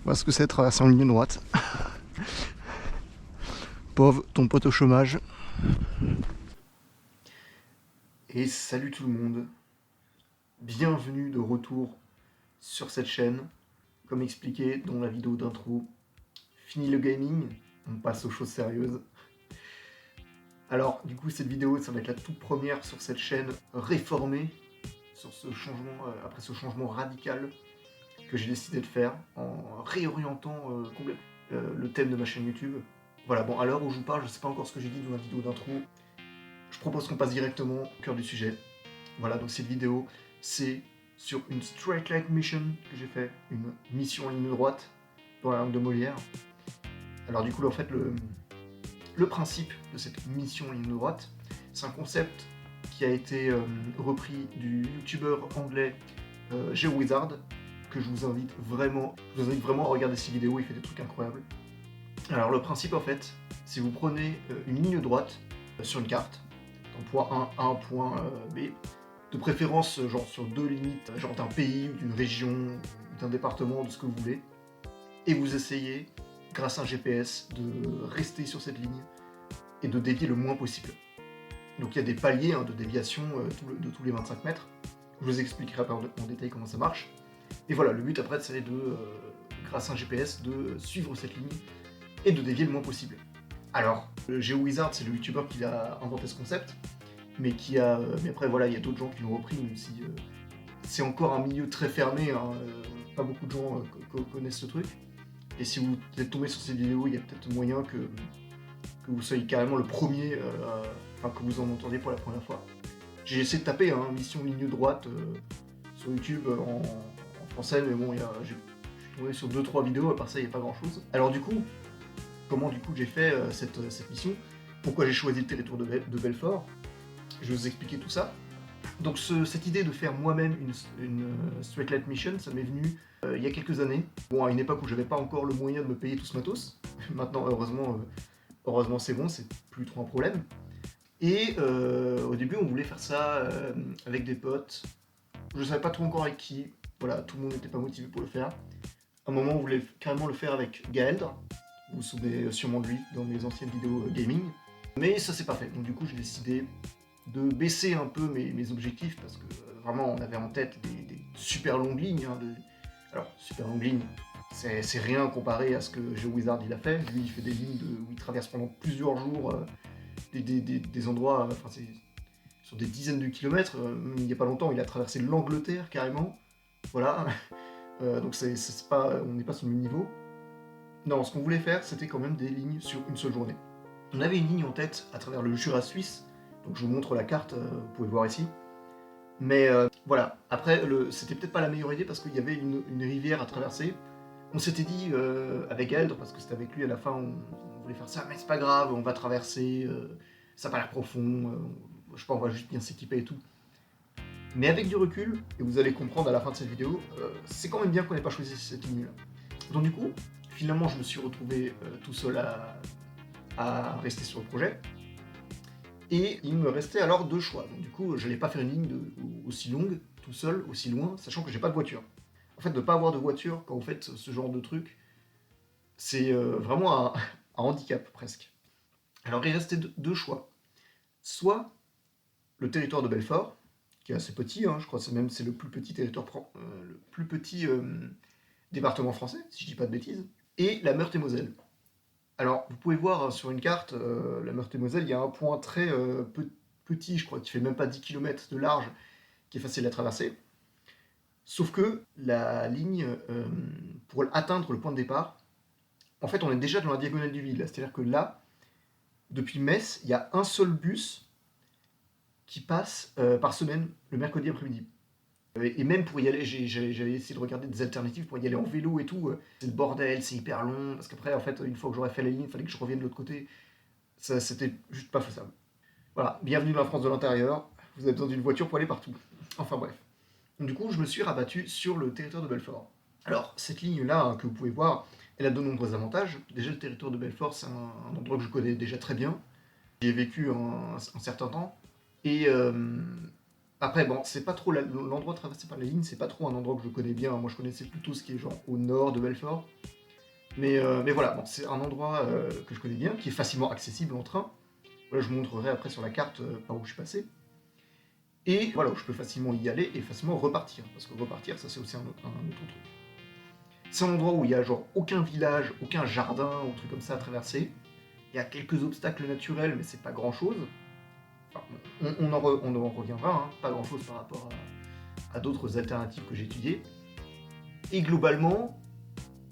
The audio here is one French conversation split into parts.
Voilà ce que c'est de traverser en ligne droite. Pauvre, ton pote au chômage. Et salut tout le monde. Bienvenue de retour sur cette chaîne. Comme expliqué dans la vidéo d'intro, fini le gaming, on passe aux choses sérieuses. Alors, du coup, cette vidéo, ça va être la toute première sur cette chaîne réformée, sur ce changement, après ce changement radical que j'ai décidé de faire en réorientant complètement le thème de ma chaîne YouTube. Voilà, bon, à l'heure où je vous parle, je ne sais pas encore ce que j'ai dit dans la vidéo d'intro. Je propose qu'on passe directement au cœur du sujet. Voilà, donc cette vidéo, c'est sur une straight line mission que j'ai fait, une mission en ligne droite dans la langue de Molière. Alors du coup, en fait, le principe de cette mission en ligne droite, c'est un concept qui a été repris du youtubeur anglais GeoWizard, que je vous invite vraiment à regarder ses vidéos, il fait des trucs incroyables. Alors le principe en fait, si vous prenez une ligne droite sur une carte, d'un point A à un point B, de préférence genre sur deux limites, genre d'un pays, d'une région, d'un département, de ce que vous voulez, et vous essayez, grâce à un GPS, de rester sur cette ligne et de dévier le moins possible. Donc il y a des paliers de déviation de tous les 25 mètres. Je vous expliquerai après en détail comment ça marche. Et voilà, le but après c'est grâce à un GPS, de suivre cette ligne et de dévier le moins possible. Alors, GeoWizard, c'est le youtubeur qui a inventé ce concept, mais après voilà, il y a d'autres gens qui l'ont repris, même si c'est encore un milieu très fermé, pas beaucoup de gens connaissent ce truc. Et si vous êtes tombé sur cette vidéo, il y a peut-être moyen que vous soyez carrément le premier, que vous en entendiez pour la première fois. J'ai essayé de taper mission ligne droite sur YouTube en français, mais bon, je suis tombé sur 2-3 vidéos, à part ça, il n'y a pas grand-chose. Alors du coup, comment j'ai fait cette mission, pourquoi j'ai choisi le territoire de Belfort, je vais vous expliquer tout ça. Donc cette idée de faire moi-même une straight line mission, ça m'est venu il y a quelques années. Bon, à une époque où j'avais pas encore le moyen de me payer tout ce matos. Maintenant, heureusement c'est bon, c'est plus trop un problème. Et au début, on voulait faire ça avec des potes. Je savais pas trop encore avec qui. Voilà, tout le monde n'était pas motivé pour le faire. À un moment, on voulait carrément le faire avec Gaeldre. Vous vous souvenez sûrement de lui dans mes anciennes vidéos gaming. Mais ça s'est pas fait. Donc du coup, j'ai décidé de baisser un peu mes objectifs parce que vraiment, on avait en tête des super longues lignes. Alors, super longues lignes, c'est rien comparé à ce que GeoWizard il a fait. Lui, il fait des lignes où il traverse pendant plusieurs jours des endroits, c'est sur des dizaines de kilomètres. Il n'y a pas longtemps, il a traversé l'Angleterre carrément. Voilà. Donc on n'est pas sur le même niveau. Non, ce qu'on voulait faire, c'était quand même des lignes sur une seule journée. On avait une ligne en tête à travers le Jura suisse, donc je vous montre la carte, vous pouvez voir ici. Mais voilà, après, c'était peut-être pas la meilleure idée parce qu'il y avait une rivière à traverser. On s'était dit avec Eldre, parce que c'était avec lui à la fin, on voulait faire ça, mais c'est pas grave, on va traverser, ça n'a pas l'air profond, je sais pas, on va juste bien s'équiper et tout. Mais avec du recul, et vous allez comprendre à la fin de cette vidéo, c'est quand même bien qu'on n'ait pas choisi cette ligne-là. Donc du coup, finalement, je me suis retrouvé tout seul à rester sur le projet. Et il me restait alors deux choix. Donc du coup, je n'allais pas faire une ligne aussi longue, tout seul, aussi loin, sachant que j'ai pas de voiture. En fait, de ne pas avoir de voiture quand vous faites ce genre de truc, c'est vraiment un handicap presque. Alors il restait deux choix. Soit le territoire de Belfort, qui est assez petit, je crois que c'est le plus petit territoire, le plus petit département français, si je dis pas de bêtises, et la Meurthe-et-Moselle. Alors, vous pouvez voir sur une carte, la Meurthe-et-Moselle, il y a un point très petit, je crois, qui fait même pas 10 km de large, qui est facile à traverser. Sauf que la ligne, pour atteindre le point de départ, en fait, on est déjà dans la diagonale du vide. C'est-à-dire que là, depuis Metz, il y a un seul bus qui passe par semaine, le mercredi après-midi. Et même pour y aller, j'avais essayé de regarder des alternatives pour y aller en vélo et tout. C'est le bordel, c'est hyper long. Parce qu'après, en fait, une fois que j'aurais fait la ligne, il fallait que je revienne de l'autre côté. Ça, c'était juste pas faisable. Voilà, bienvenue dans la France de l'intérieur. Vous avez besoin d'une voiture pour aller partout. Enfin bref. Donc, du coup, je me suis rabattu sur le territoire de Belfort. Alors, cette ligne-là, que vous pouvez voir, elle a de nombreux avantages. Déjà, le territoire de Belfort, c'est un endroit que je connais déjà très bien. J'y ai vécu un certain temps. Et Après, bon, c'est pas trop l'endroit traversé par la ligne, c'est pas trop un endroit que je connais bien. Moi, je connaissais plutôt ce qui est genre au nord de Belfort. Mais voilà, bon, c'est un endroit que je connais bien, qui est facilement accessible en train. Voilà, je vous montrerai après sur la carte par où je suis passé. Et voilà, où je peux facilement y aller et facilement repartir. Parce que repartir, ça c'est aussi un autre truc. C'est un endroit où il y a genre aucun village, aucun jardin ou truc comme ça à traverser. Il y a quelques obstacles naturels, mais c'est pas grand chose. Enfin, on en reviendra, hein, pas grand chose par rapport à d'autres alternatives que j'ai étudiées. Et globalement,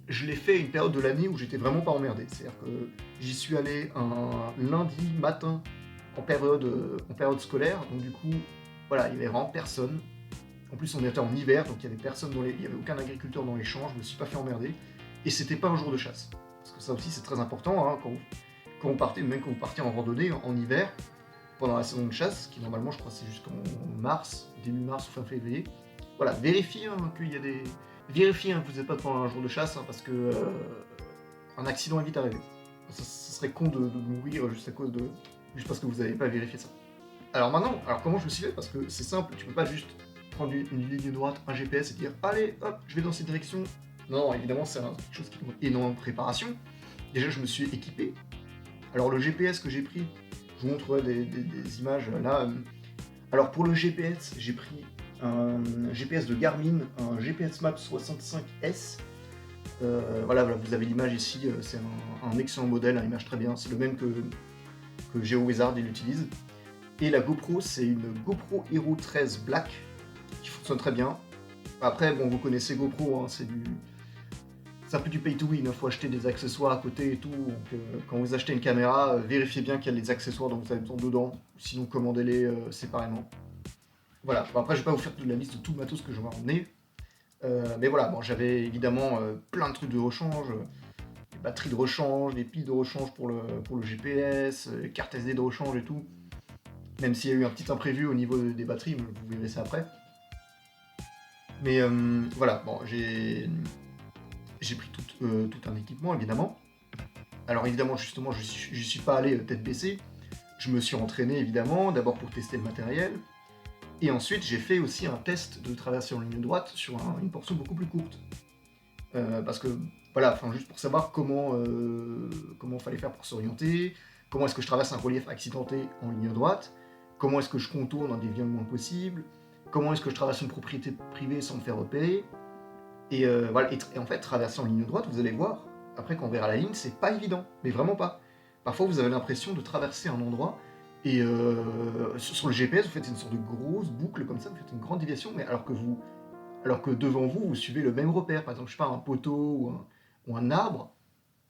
je l'ai fait à une période de l'année où j'étais vraiment pas emmerdé. C'est-à-dire que j'y suis allé un lundi matin en période scolaire, donc du coup, voilà, il y avait vraiment personne. En plus, on était en hiver, donc il y avait personne il y avait aucun agriculteur dans les champs, je me suis pas fait emmerder. Et c'était pas un jour de chasse. Parce que ça aussi, c'est très important, hein, quand vous partez, même quand vous partez en randonnée en hiver, pendant la saison de chasse, qui normalement, je crois, c'est jusqu'en mars, début mars ou fin février. Voilà, vérifiez qu'il y a des. Vérifiez que vous n'êtes pas pendant un jour de chasse, hein, parce que un accident est vite arrivé. Ça serait con de mourir juste parce que vous n'avez pas vérifié ça. Alors maintenant, comment je me suis fait? Parce que c'est simple, tu peux pas juste prendre une ligne droite, un GPS et dire allez, hop, je vais dans cette direction. Non, évidemment, c'est quelque chose qui demande énormément de préparation. Déjà, je me suis équipé. Alors le GPS que j'ai pris, je vous montrerai des images là. Alors pour le GPS, j'ai pris un GPS de Garmin, un GPS Map 65S. Voilà, vous avez l'image ici, c'est un excellent modèle, une image très bien, c'est le même que GeoWizard il utilise. Et la GoPro, c'est une GoPro Hero 13 Black qui fonctionne très bien. Après, bon, vous connaissez GoPro, hein, c'est un peu du pay to win, il faut acheter des accessoires à côté et tout. Donc, quand vous achetez une caméra, vérifiez bien qu'il y a les accessoires dont vous avez besoin dedans, sinon commandez-les séparément. Voilà, bon, après je vais pas vous faire toute la liste de tout le matos que je vais emmener. Mais voilà, bon, j'avais évidemment plein de trucs de rechange, des batteries de rechange, des piles de rechange pour le GPS, cartes SD de rechange et tout. Même s'il y a eu un petit imprévu au niveau des batteries, vous verrez ça après. Mais voilà, bon, j'ai pris tout un équipement évidemment. Alors évidemment, justement, je suis pas allé tête baissée. Je me suis entraîné évidemment, d'abord pour tester le matériel. Et ensuite, j'ai fait aussi un test de traversée en ligne droite sur une portion beaucoup plus courte. Parce que, voilà, juste pour savoir comment fallait faire pour s'orienter, comment est-ce que je traverse un relief accidenté en ligne droite, comment est-ce que je contourne en déviant le moins possible, comment est-ce que je traverse une propriété privée sans me faire repérer. Et voilà, et en fait, traverser en ligne droite, vous allez voir, après quand on verra la ligne, c'est pas évident, mais vraiment pas. Parfois, vous avez l'impression de traverser un endroit, et sur le GPS, vous faites une sorte de grosse boucle comme ça, vous faites une grande déviation, mais alors que devant vous, vous suivez le même repère, par exemple, je sais pas, un poteau ou un arbre,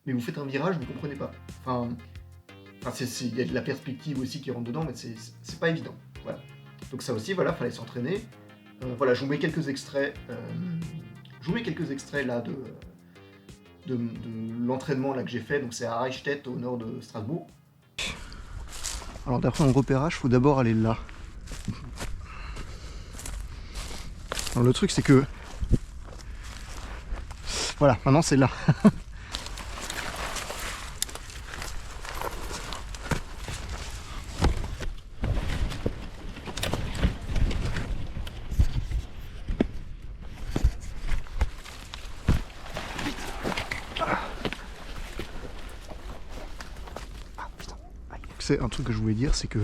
mais vous faites un virage, vous ne comprenez pas. Il y a de la perspective aussi qui rentre dedans, mais c'est pas évident. Voilà. Donc ça aussi, voilà, fallait s'entraîner. Voilà, je vous mets quelques extraits. Je vous mets quelques extraits là de l'entraînement là que j'ai fait. Donc c'est à Reichstätt, au nord de Strasbourg. Alors d'après mon repérage, il faut d'abord aller là. Alors le truc c'est que voilà, maintenant c'est là. C'est un truc que je voulais dire, c'est que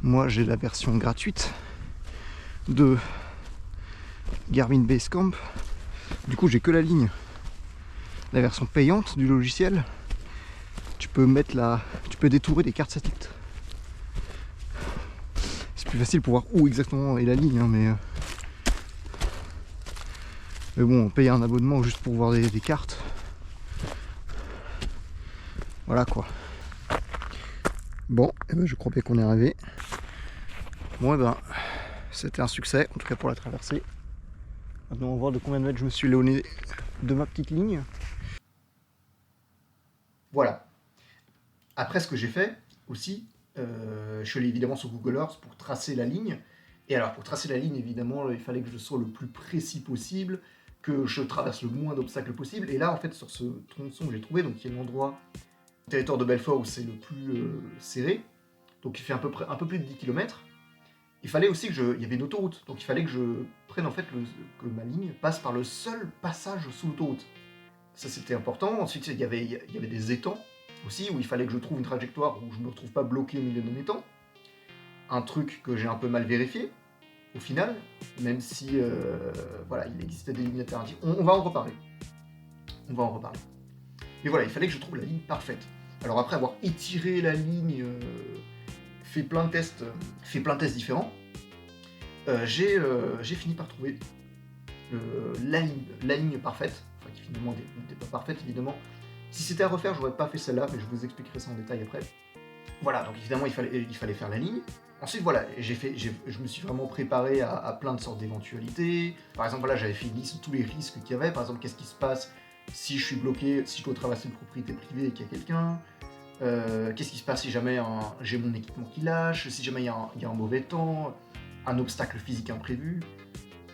moi j'ai la version gratuite de Garmin Basecamp. Du coup j'ai que la ligne, la version payante du logiciel. Tu peux détourer des cartes satellites. C'est plus facile pour voir où exactement est la ligne, hein, mais bon, payer un abonnement juste pour voir des cartes, voilà quoi. Bon, et ben je crois bien qu'on est arrivé. Bon, et ben c'était un succès, en tout cas pour la traversée. Maintenant on va voir de combien de mètres je me suis éloigné de ma petite ligne. Voilà. Après, ce que j'ai fait aussi, je suis allé évidemment sur Google Earth pour tracer la ligne. Et alors, pour tracer la ligne, évidemment, il fallait que je sois le plus précis possible, que je traverse le moins d'obstacles possible. Et là, en fait, sur ce tronçon que j'ai trouvé, donc il y a l'endroit, le territoire de Belfort où c'est le plus serré, donc il fait un peu plus de 10 km. il fallait aussi il y avait une autoroute, donc il fallait que je prenne en fait que ma ligne passe par le seul passage sous l'autoroute. Ça c'était important. Ensuite il y avait des étangs aussi, où il fallait que je trouve une trajectoire où je ne me retrouve pas bloqué au milieu d'un étang. Un truc que j'ai un peu mal vérifié, au final, même si voilà, il existait des lignes alternatives. On va en reparler. On va en reparler. Mais voilà, il fallait que je trouve la ligne parfaite. Alors après avoir étiré la ligne, fait plein de tests différents, j'ai fini par trouver la ligne parfaite, enfin qui finalement n'était pas parfaite évidemment. Si c'était à refaire, j'aurais pas fait celle-là, mais je vous expliquerai ça en détail après. Voilà, donc évidemment il fallait faire la ligne. Ensuite voilà, je me suis vraiment préparé à plein de sortes d'éventualités. Par exemple voilà, j'avais fait une liste de tous les risques qu'il y avait. Par exemple, qu'est-ce qui se passe si je suis bloqué, si je dois traverser une propriété privée et qu'il y a quelqu'un. Qu'est-ce qui se passe si jamais j'ai mon équipement qui lâche, si jamais il y a un mauvais temps, un obstacle physique imprévu.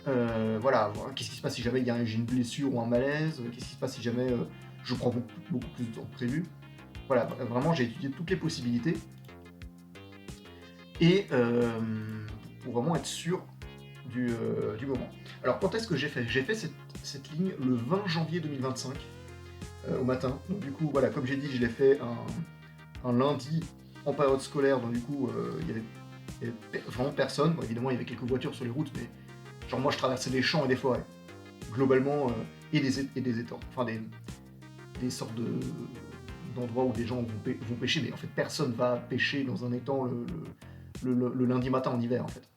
Voilà, qu'est-ce qui se passe si jamais j'ai une blessure ou un malaise, qu'est-ce qui se passe si jamais je prends beaucoup plus de temps que prévu. Voilà, vraiment j'ai étudié toutes les possibilités et pour vraiment être sûr du moment. Alors quand est-ce que j'ai fait? J'ai fait cette ligne le 20 janvier 2025 au matin. Donc du coup voilà, comme j'ai dit, je l'ai fait un lundi en période scolaire, donc du coup il y avait vraiment personne. Bon, évidemment il y avait quelques voitures sur les routes, mais genre moi je traversais des champs et des forêts globalement, et des étangs, enfin des sortes d'endroits où des gens vont pêcher, mais en fait personne va pêcher dans un étang le lundi matin en hiver en fait.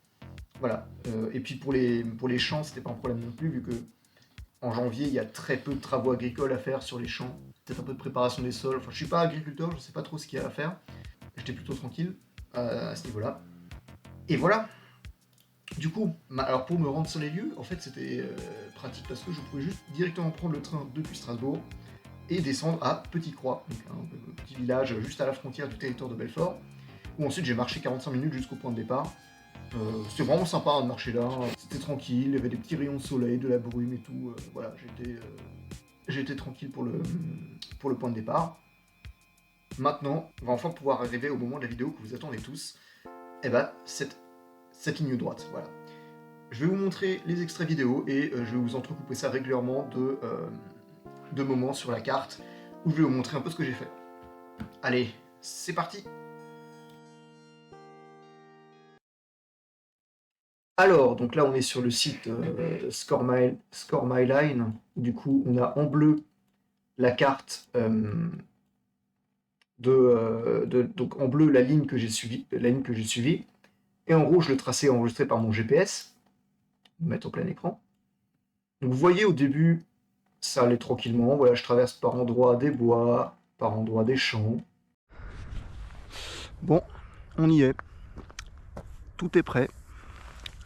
Voilà. Et puis pour les champs, c'était pas un problème non plus, vu que en janvier il y a très peu de travaux agricoles à faire sur les champs, peut-être un peu de préparation des sols. Enfin, je suis pas agriculteur, je sais pas trop ce qu'il y a à faire. J'étais plutôt tranquille à ce niveau-là. Et voilà. Du coup, alors pour me rendre sur les lieux, en fait c'était pratique parce que je pouvais juste directement prendre le train depuis Strasbourg et descendre à Petit-Croix, donc un petit village juste à la frontière du territoire de Belfort, où ensuite j'ai marché 45 minutes jusqu'au point de départ. C'était vraiment sympa de marcher là, c'était tranquille, il y avait des petits rayons de soleil, de la brume et tout, voilà, j'étais tranquille pour le point de départ. Maintenant, on va enfin pouvoir arriver au moment de la vidéo que vous attendez tous, et bah cette ligne droite, voilà. Je vais vous montrer les extraits vidéo et je vais vous entrecouper ça régulièrement de moments sur la carte où je vais vous montrer un peu ce que j'ai fait. Allez, c'est parti! Alors, donc là on est sur le site Score My Line. Du coup, on a en bleu la carte donc en bleu la ligne que j'ai suivie, et en rouge le tracé enregistré par mon GPS. On va mettre au plein écran. Donc vous voyez au début, ça allait tranquillement. Voilà, je traverse par endroits des bois, par endroits des champs. Bon, on y est. Tout est prêt.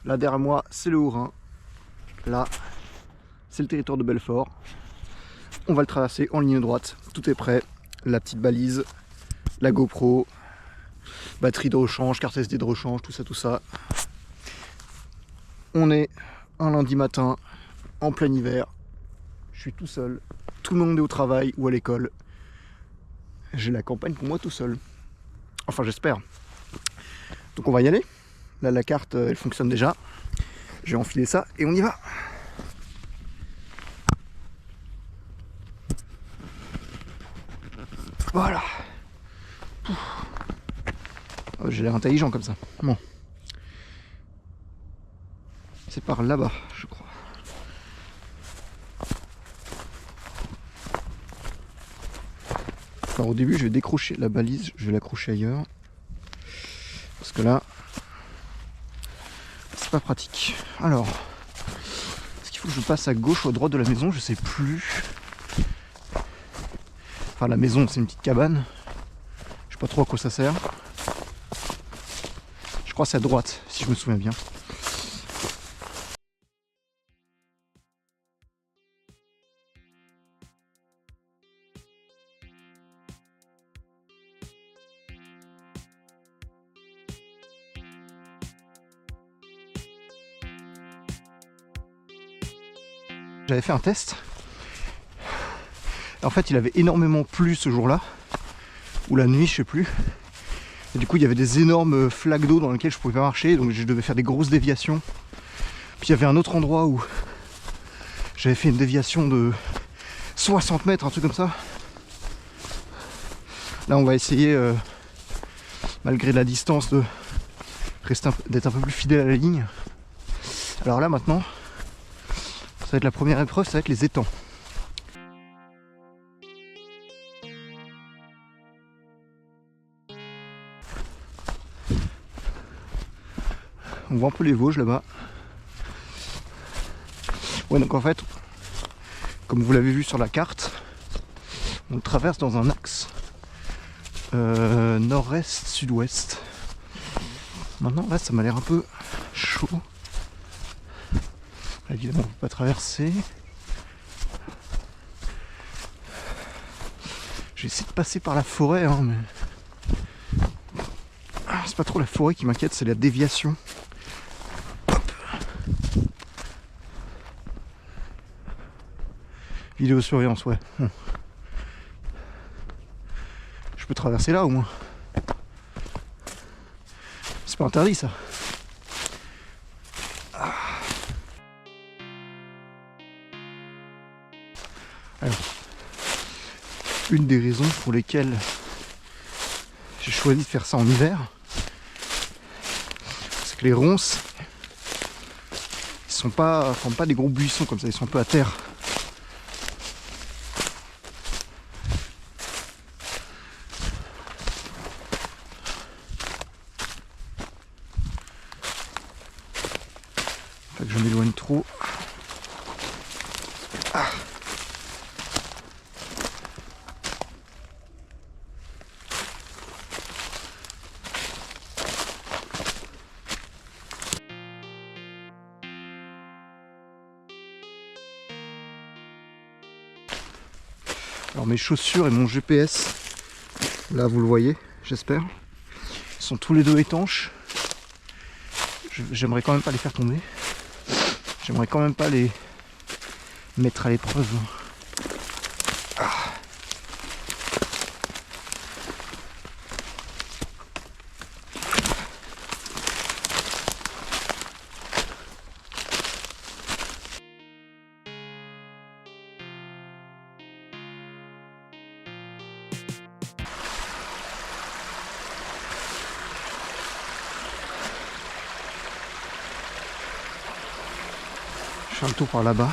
Là derrière moi, c'est le Haut-Rhin. Là, c'est le territoire de Belfort. On va le traverser en ligne droite. Tout est prêt. La petite balise, la GoPro, batterie de rechange, carte SD de rechange, tout ça. On est un lundi matin, en plein hiver. Je suis tout seul. Tout le monde est au travail ou à l'école. J'ai la campagne pour moi tout seul. Enfin, j'espère. Donc on va y aller. Là, la carte, elle fonctionne déjà. Je vais enfiler ça et on y va. Voilà. J'ai l'air intelligent comme ça. Bon. C'est par là-bas, je crois. Alors au début, je vais décrocher la balise, je vais l'accrocher ailleurs. Parce que là, c'est pas pratique. Alors, est-ce qu'il faut que je passe à gauche ou à droite de la maison? Je sais plus. Enfin, la maison, c'est une petite cabane. Je sais pas trop à quoi ça sert. Je crois que c'est à droite, si je me souviens bien. J'avais fait un test. En fait, il avait énormément plu ce jour-là, ou la nuit, je sais plus. Et du coup, il y avait des énormes flaques d'eau dans lesquelles je pouvais pas marcher, donc je devais faire des grosses déviations. Puis il y avait un autre endroit où j'avais fait une déviation de 60 mètres, un truc comme ça. Là, on va essayer, malgré la distance, d'être un peu plus fidèle à la ligne. Alors là, maintenant, ça va être la première épreuve, ça va être les étangs. On voit un peu les Vosges là-bas. Ouais, donc en fait, comme vous l'avez vu sur la carte, on traverse dans un axe nord-est, sud-ouest. Maintenant, là, ça m'a l'air un peu chaud. Là, évidemment, on ne peut pas traverser. J'essaie de passer par la forêt, hein, mais c'est pas trop la forêt qui m'inquiète, c'est la déviation. Vidéosurveillance, ouais. Je peux traverser là au moins. C'est pas interdit ça. Alors, une des raisons pour lesquelles j'ai choisi de faire ça en hiver, c'est que les ronces, ils forment pas des gros buissons comme ça, ils sont un peu à terre. Fait que je m'éloigne trop. Ah. Alors mes chaussures et mon GPS, là vous le voyez, j'espère, sont tous les deux étanches. J'aimerais quand même pas les faire tomber. J'aimerais quand même pas les mettre à l'épreuve. Ah. Je fais un tour par là-bas.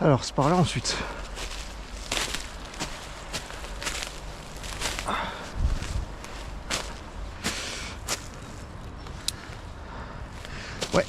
Alors c'est par là ensuite. Ouais.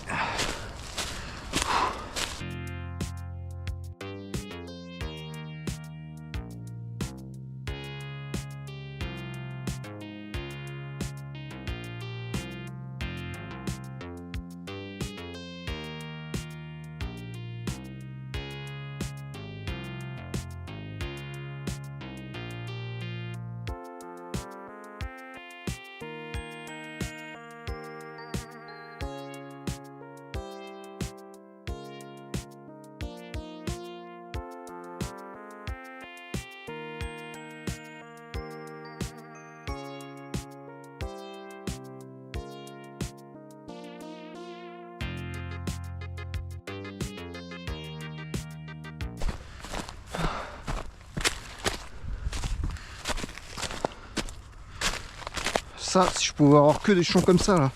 Ça, si je pouvais avoir que des champs comme ça là,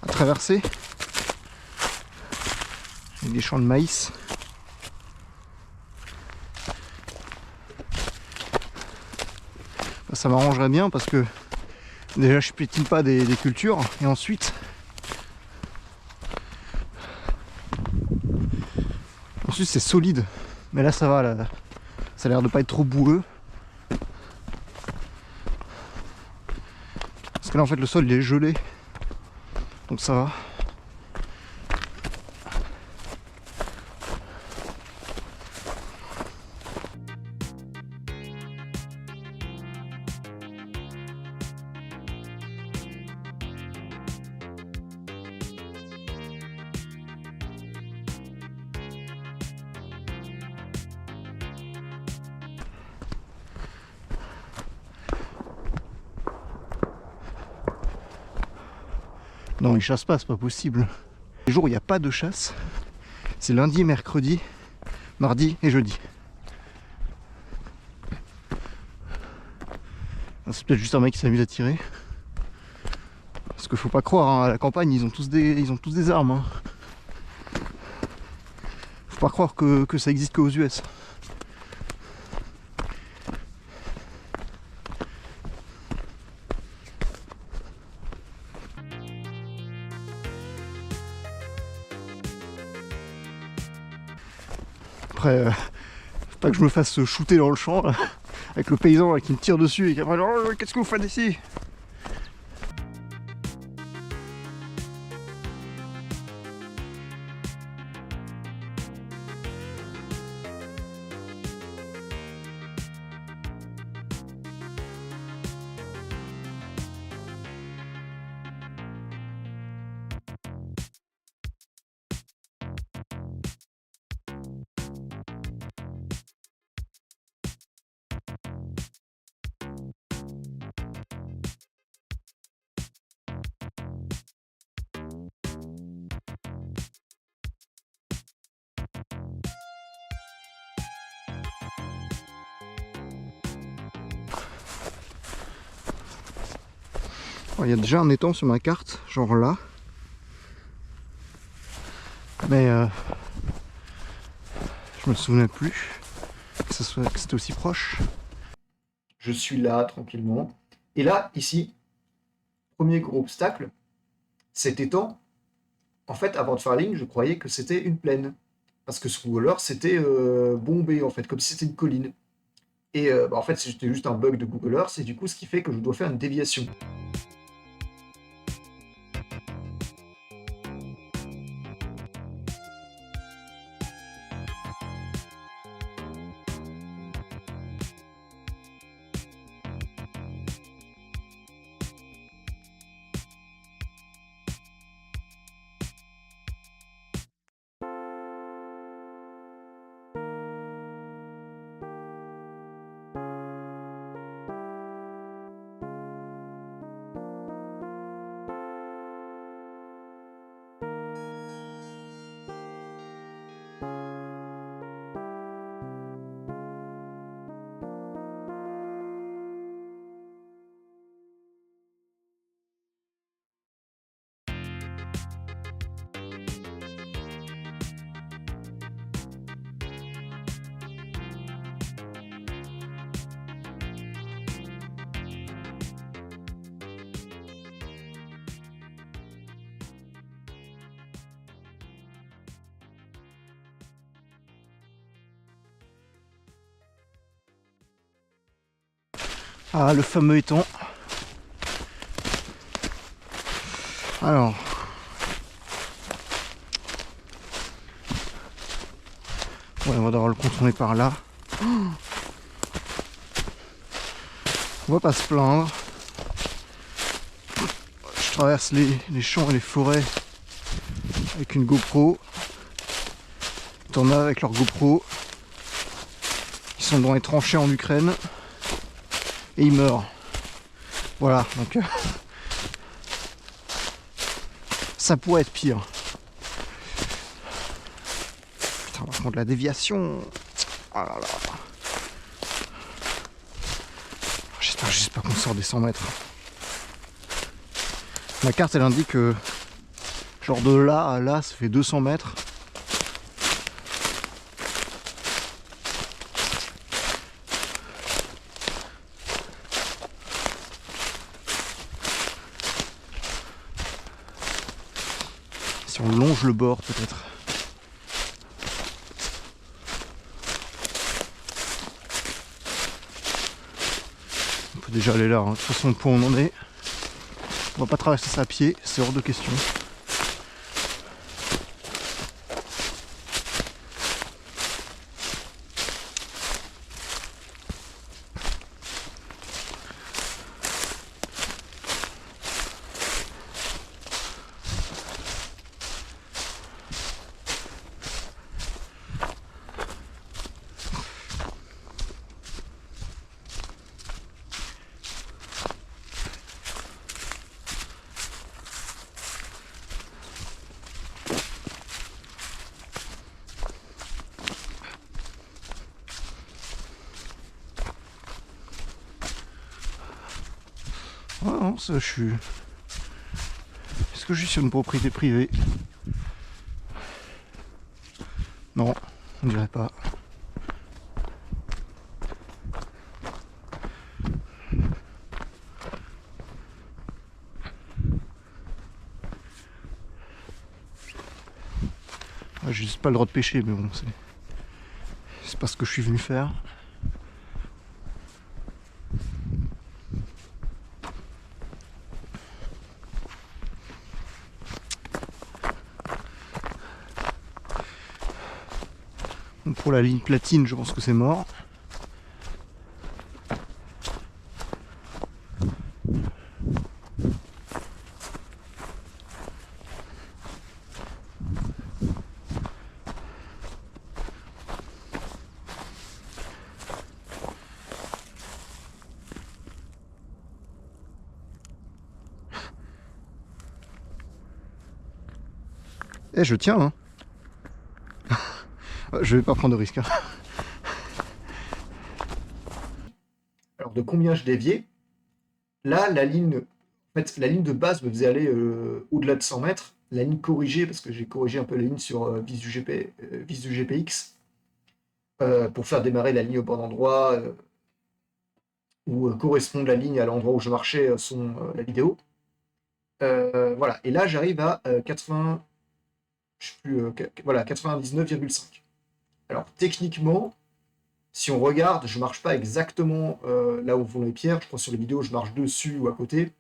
à traverser, avec des champs de maïs. Ça m'arrangerait bien parce que déjà je piétine pas des cultures et ensuite c'est solide, mais là ça va, là, ça a l'air de pas être trop boueux parce que là en fait le sol il est gelé donc ça va. Non, ils chassent pas, c'est pas possible. Les jours où il n'y a pas de chasse, c'est lundi, mercredi, mardi et jeudi. C'est peut-être juste un mec qui s'amuse à tirer. Parce qu'il faut pas croire, hein, à la campagne, ils ont tous des armes. Hein. Faut pas croire que ça existe qu'aux US. Après, faut pas que je me fasse shooter dans le champ, là, avec le paysan là, qui me tire dessus et qui après, oh, qu'est-ce que vous faites ici? Il y a déjà un étang sur ma carte, genre là. Mais je me souvenais plus que c'était aussi proche. Je suis là, tranquillement. Et là, ici, premier gros obstacle, cet étang, en fait, avant de faire la ligne, je croyais que c'était une plaine. Parce que ce Google Earth, c'était bombé, en fait, comme si c'était une colline. Et en fait, c'était juste un bug de Google Earth, et du coup, ce qui fait que je dois faire une déviation. Ah, le fameux étang. Alors. Ouais, on va devoir le contourner par là. On va pas se plaindre. Je traverse les champs et les forêts avec une GoPro. T'en as avec leur GoPro. Ils sont dans les tranchées en Ukraine. Et ils meurent. Voilà, donc ça pourrait être pire. Putain, par contre la déviation. Oh là là. J'espère juste pas qu'on sort des 100 mètres. Ma carte elle indique que genre de là à là ça fait 200 mètres. Si on longe le bord peut-être. On peut déjà aller là, hein. De toute façon le point où on en est. On va pas traverser ça à pied, c'est hors de question. Ah non, ça, je suis... Est-ce que je suis sur une propriété privée? Non, on dirait pas. Ah, j'ai juste pas le droit de pêcher, mais bon, c'est pas ce que je suis venu faire. Donc pour la ligne platine, je pense que c'est mort. Eh, je tiens, hein. Je vais pas prendre de risque. Hein. Alors, de combien je déviais? Là, la ligne de base me faisait aller au-delà de 100 mètres. La ligne corrigée, parce que j'ai corrigé un peu la ligne sur Visu GPX, pour faire démarrer la ligne au bon endroit, où correspond la ligne à l'endroit où je marchais selon la vidéo. Voilà, et là j'arrive à 80, je sais plus, voilà, 99,5. Alors techniquement, si on regarde, je marche pas exactement là où vont les pierres. Je crois sur les vidéos, je marche dessus ou à côté.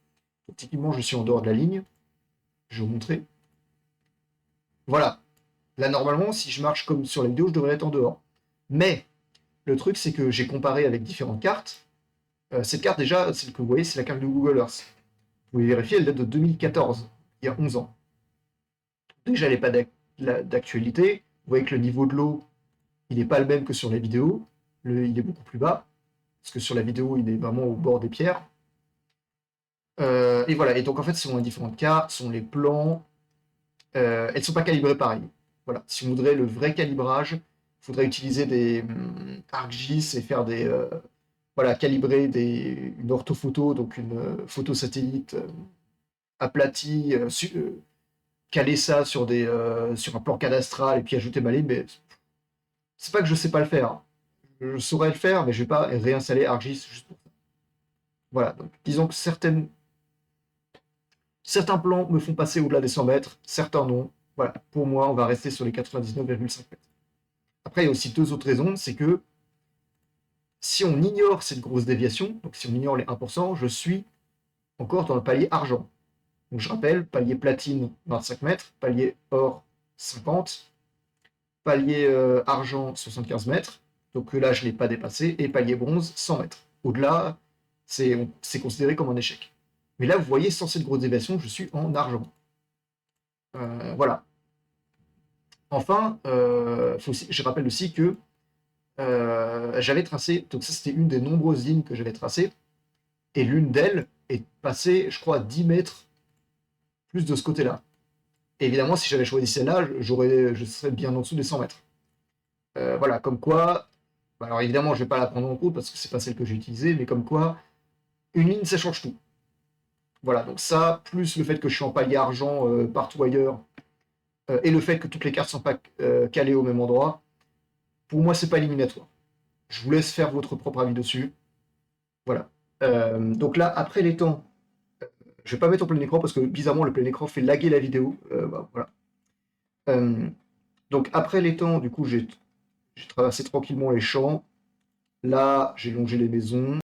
Donc, techniquement, je suis en dehors de la ligne. Je vais vous montrer. Voilà. Là, normalement, si je marche comme sur la vidéo, je devrais être en dehors. Mais le truc, c'est que j'ai comparé avec différentes cartes. Cette carte, déjà, celle que vous voyez, c'est la carte de Google Earth. Vous pouvez vérifier, elle date de 2014, il y a 11 ans. Déjà, elle n'est pas d'actualité. Vous voyez que le niveau de l'eau, il n'est pas le même que sur les vidéos. Il est beaucoup plus bas, parce que sur la vidéo, il est vraiment au bord des pierres. Et voilà, et donc en fait, selon les différentes cartes, selon les plans, elles ne sont pas calibrées pareil. Voilà, si on voudrait le vrai calibrage, il faudrait utiliser des ArcGIS et faire des... voilà, calibrer une orthophoto, donc une photo satellite aplatie, caler ça sur un plan cadastral et puis ajouter ma ligne, mais c'est pas que je sais pas le faire. Hein. Je saurais le faire, mais je vais pas réinstaller ArcGIS juste pour ça. Voilà, donc disons que certains plans me font passer au-delà des 100 mètres, certains non. Voilà, pour moi, on va rester sur les 99,5 mètres. Après, il y a aussi deux autres raisons, c'est que si on ignore cette grosse déviation, donc si on ignore les 1%, je suis encore dans le palier argent. Donc je rappelle, palier platine 25 mètres, palier or 50, palier argent 75 mètres, donc là je ne l'ai pas dépassé, et palier bronze 100 mètres. Au-delà, c'est considéré comme un échec. Mais là, vous voyez, sans cette grosse déviation, je suis en argent. Voilà. Enfin, je rappelle aussi que j'avais tracé, donc ça c'était une des nombreuses lignes que j'avais tracées, et l'une d'elles est passée, je crois, à 10 mètres plus de ce côté-là. Et évidemment, si j'avais choisi celle-là, je serais bien en dessous des 100 mètres. Voilà, comme quoi, bah, alors évidemment, je ne vais pas la prendre en compte parce que c'est pas celle que j'ai utilisée, mais comme quoi, une ligne, ça change tout. Voilà, donc ça, plus le fait que je suis en palier argent partout ailleurs, et le fait que toutes les cartes ne sont pas calées au même endroit, pour moi, c'est pas éliminatoire. Je vous laisse faire votre propre avis dessus. Voilà. Donc là, après les temps, je vais pas mettre en plein écran parce que bizarrement, le plein écran fait laguer la vidéo. Bah, voilà. Donc après les temps, du coup, j'ai traversé tranquillement les champs. Là, j'ai longé les maisons.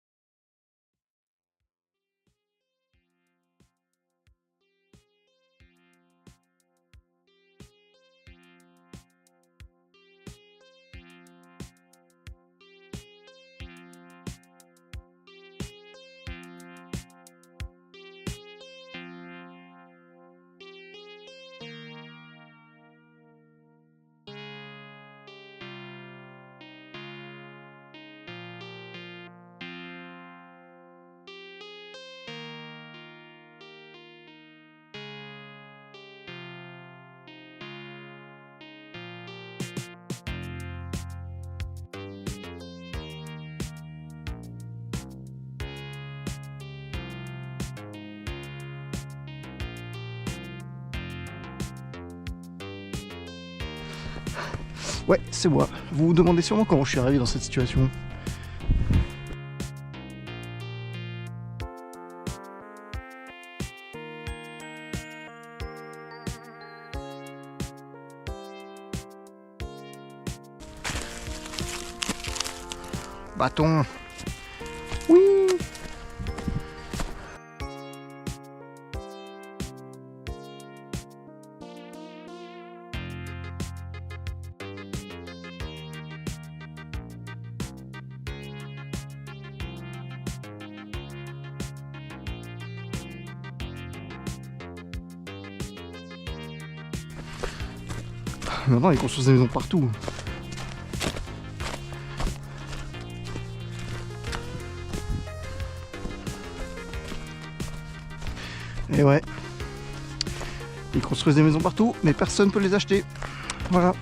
Ouais, c'est moi. Vous vous demandez sûrement comment je suis arrivé dans cette situation. Bâton. Oui. Maintenant, ils construisent des maisons partout. Et ouais. Ils construisent des maisons partout, mais personne ne peut les acheter. Voilà.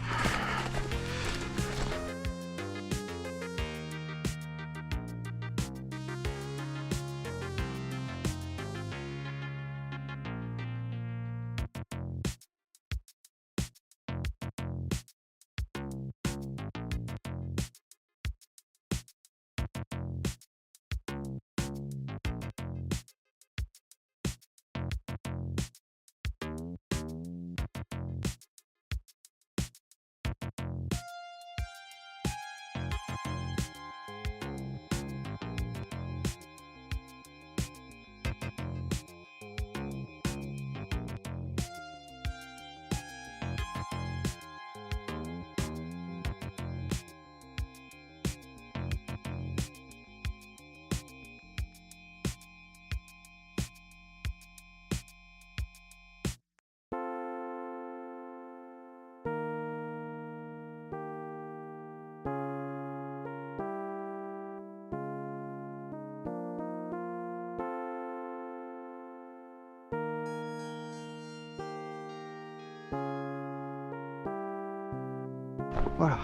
Voilà.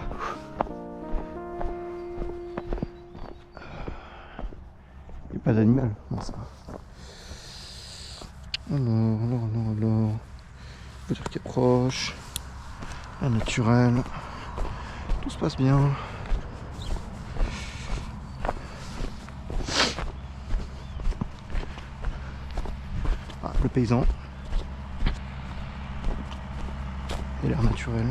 Il n'y a pas d'animal. Non, ça va. Alors. Voiture qui est proche. Un naturel. Tout se passe bien. Ah, le paysan. Et l'air naturel.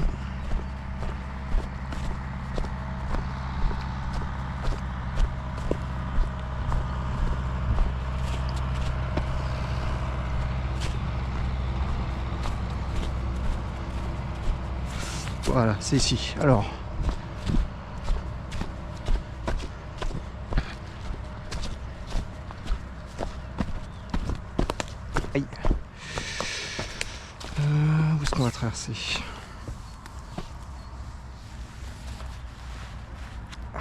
Voilà, c'est ici. Alors. Aïe. Où est-ce qu'on va traverser? Là,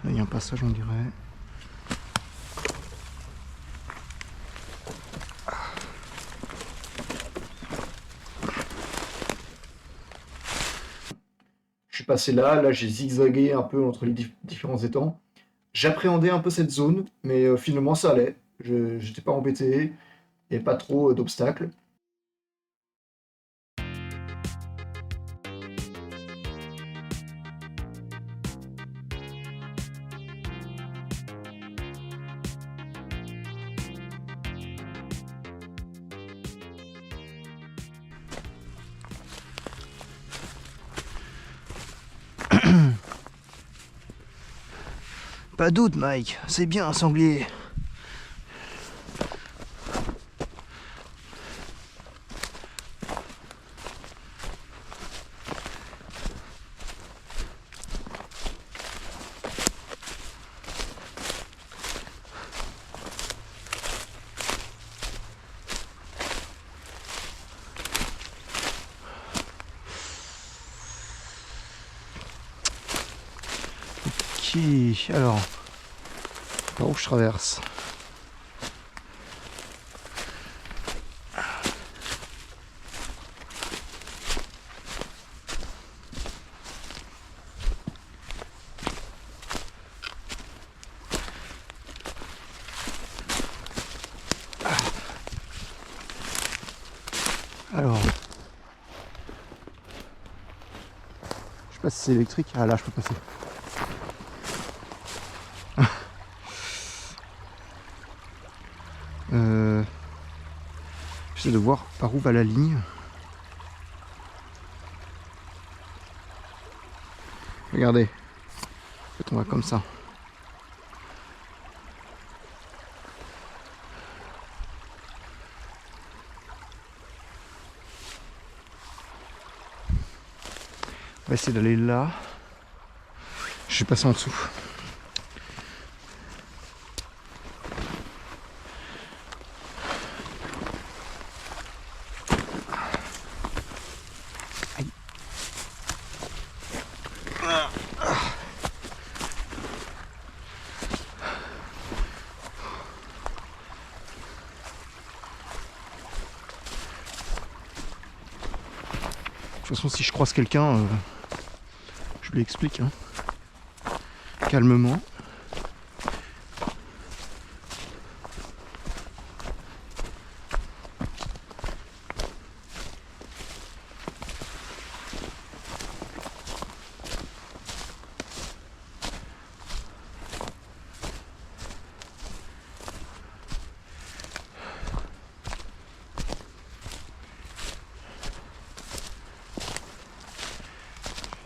il y a un passage, on dirait. Je suis passé là j'ai zigzagué un peu entre les différents étangs. J'appréhendais un peu cette zone, mais finalement ça allait. J'étais pas embêté, il n'y avait pas trop d'obstacles. Pas doute, Mike, c'est bien un sanglier. Ok, alors, par où je traverse? Alors, c'est électrique. Ah là, je peux passer. J'essaie de voir par où va la ligne. Regardez. En fait, on va comme ça. On va essayer d'aller là. Je suis passé en dessous. Aïe. De toute façon, si je croise quelqu'un, je lui explique, hein. Calmement.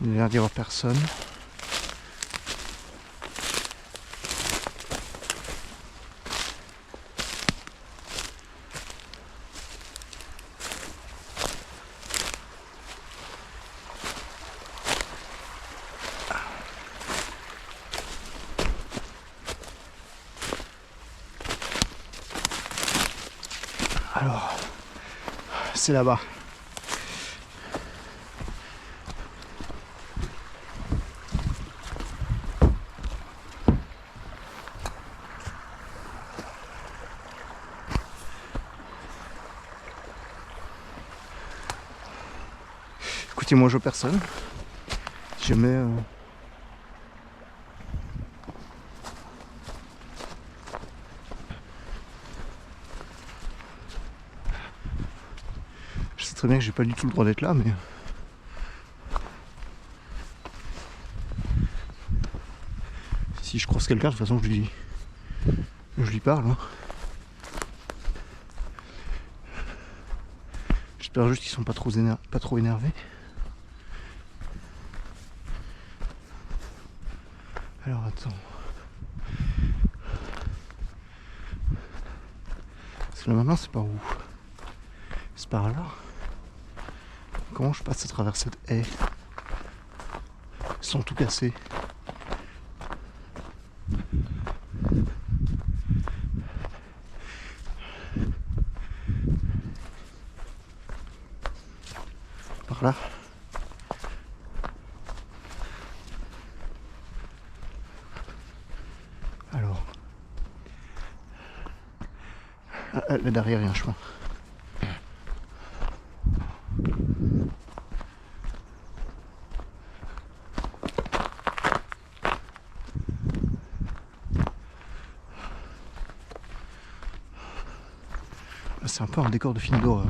Il n'y a l'air d'y avoir personne. Alors, c'est là-bas. Écoutez, moi je vois personne. Si jamais... Je sais très bien que j'ai pas du tout le droit d'être là, mais... Si je croise quelqu'un, de toute façon je lui parle, hein. J'espère juste qu'ils sont pas trop énervés. Alors attends. Parce que là maintenant c'est par où? C'est par là. Comment je passe à travers cette haie sans tout casser? Par là. Alors. Ah, là derrière il y a un chemin. C'est un peu un décor de film d'horreur.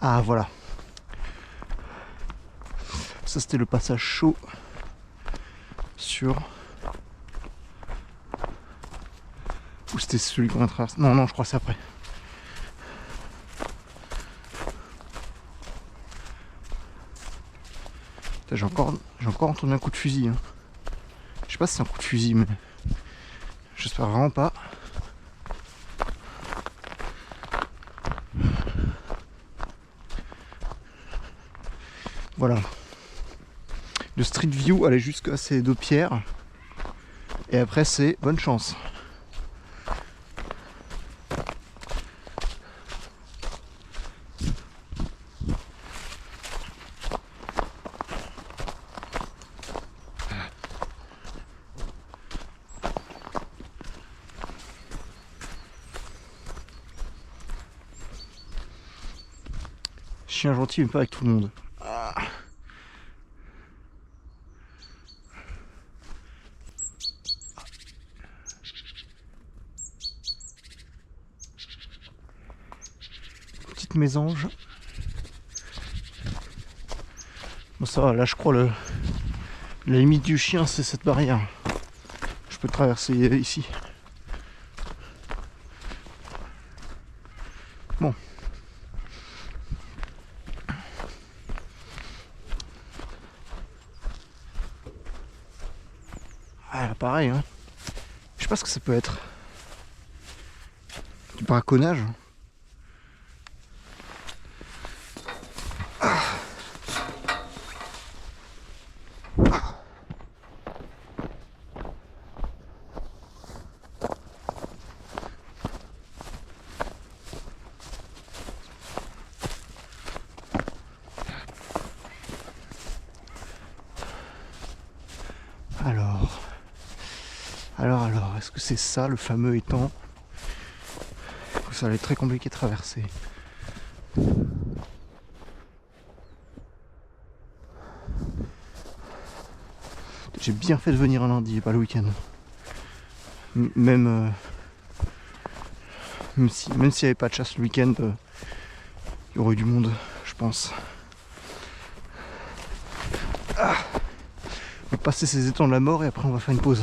Ah voilà. Ça c'était le passage chaud sur... Ou c'était celui qu'on a traversé? Non, non, je crois que c'est après. J'ai encore entendu un coup de fusil, hein. Je sais pas si c'est un coup de fusil, mais j'espère vraiment pas. Voilà. Le Street View allait jusqu'à ces deux pierres. Et après c'est bonne chance. Chien gentil mais pas avec tout le monde. Ah. toutes mes anges. Bon ça va, là je crois la limite du chien c'est cette barrière. Je peux traverser ici. Bon. Ah, là, pareil, hein. Je sais pas ce que ça peut être. Du braconnage. Alors, est-ce que c'est ça le fameux étang? Ça va être très compliqué de traverser. J'ai bien fait de venir un lundi et pas le week-end. Même s'il n'y avait pas de chasse le week-end, il y aurait eu du monde, je pense. On va passer ces étangs de la mort et après on va faire une pause.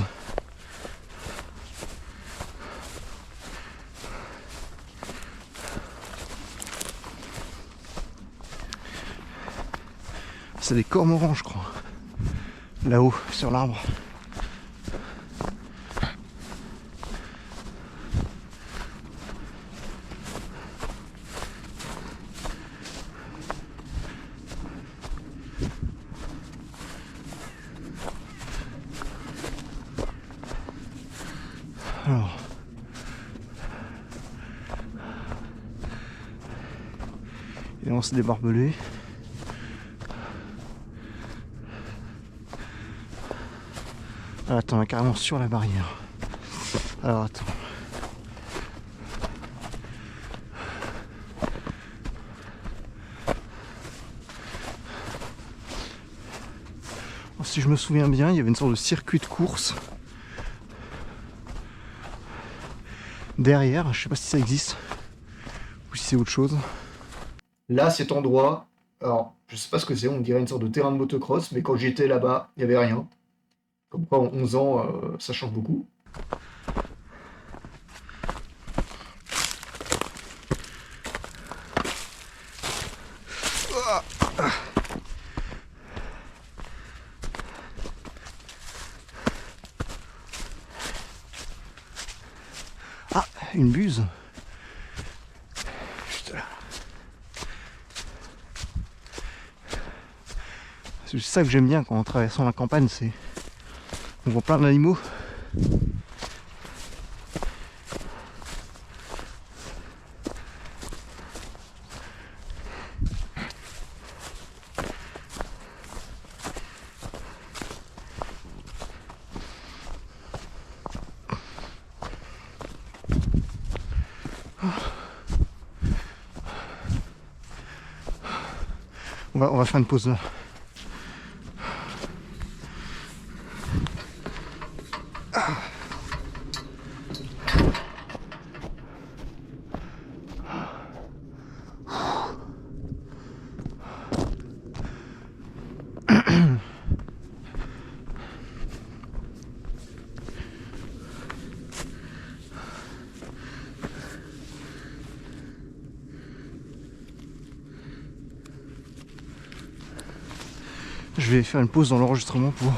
C'est des cormorans, je crois. Là-haut, sur l'arbre. Alors. Et on s'est des barbelés. Ah, attends, on est carrément sur la barrière. Alors attends. Alors, si je me souviens bien, il y avait une sorte de circuit de course derrière. Je sais pas si ça existe ou si c'est autre chose. Là, cet endroit, alors je sais pas ce que c'est, on dirait une sorte de terrain de motocross, mais quand j'étais là-bas, il n'y avait rien. Comme quoi en 11 ans, ça change beaucoup. Ah, une buse. Juste là. C'est ça que j'aime bien quand en traversant la campagne, c'est on voit plein d'animaux. On va faire une pause là. Je vais faire une pause dans l'enregistrement pour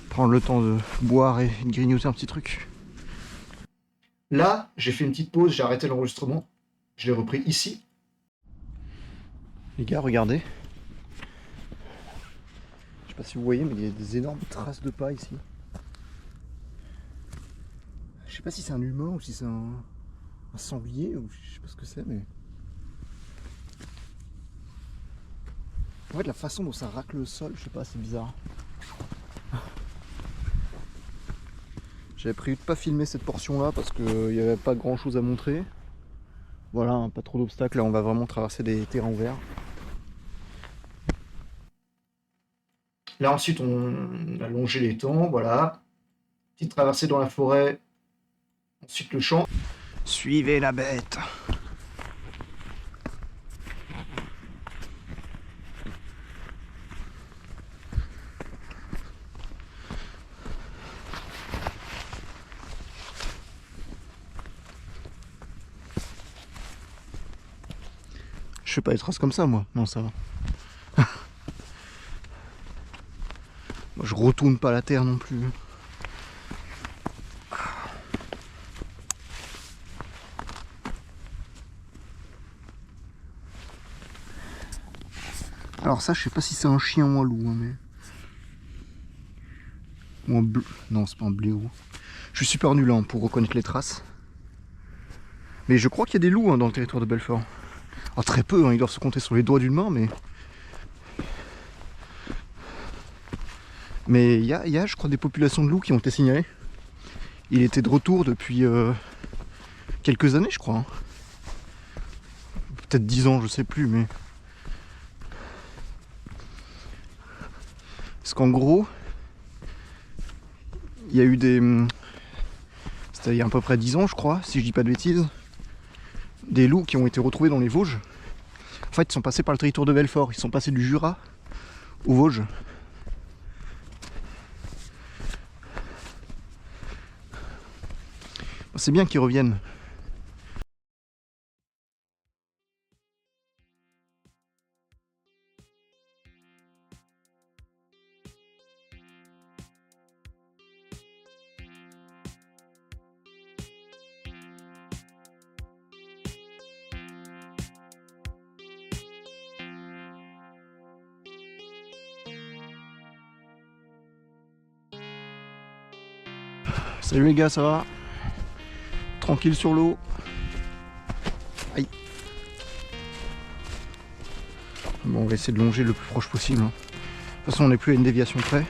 prendre le temps de boire et de grignoter un petit truc. Là, j'ai fait une petite pause, j'ai arrêté l'enregistrement. Je l'ai repris ici. Les gars, regardez. Je sais pas si vous voyez, mais il y a des énormes traces de pas ici. Je sais pas si c'est un humain ou si c'est un sanglier, ou je sais pas ce que c'est, mais... En fait, la façon dont ça racle le sol, je sais pas, c'est bizarre. J'avais prévu de pas filmer cette portion-là parce qu'il n'y avait pas grand-chose à montrer. Voilà, hein, pas trop d'obstacles, là on va vraiment traverser des terrains ouverts. Là ensuite on a longé les temps, voilà. Petite traversée dans la forêt, ensuite le champ. Suivez la bête. Je fais pas des traces comme ça moi, non ça va. Moi, je retourne pas la terre non plus. Alors ça, je sais pas si c'est un chien ou un loup, hein, mais... Ou un bleu... Non, c'est pas un blaireau. Je suis super nul hein, pour reconnaître les traces. Mais je crois qu'il y a des loups hein, dans le territoire de Belfort. Alors, très peu, hein, ils doivent se compter sur les doigts d'une main, mais... Mais il y a, je crois, des populations de loups qui ont été signalées. Il était de retour depuis quelques années, je crois. Hein. Peut-être 10 ans, je sais plus, mais... Parce qu'en gros, il y a eu des... C'était il y a à peu près 10 ans, je crois, si je dis pas de bêtises. Des loups qui ont été retrouvés dans les Vosges. En fait, ils sont passés par le territoire de Belfort. Ils sont passés du Jura aux Vosges. C'est bien qu'ils reviennent. Salut les gars, ça va? Tranquille sur l'eau. Aïe. Bon, on va essayer de longer le plus proche possible. Hein. De toute façon, on n'est plus à une déviation près.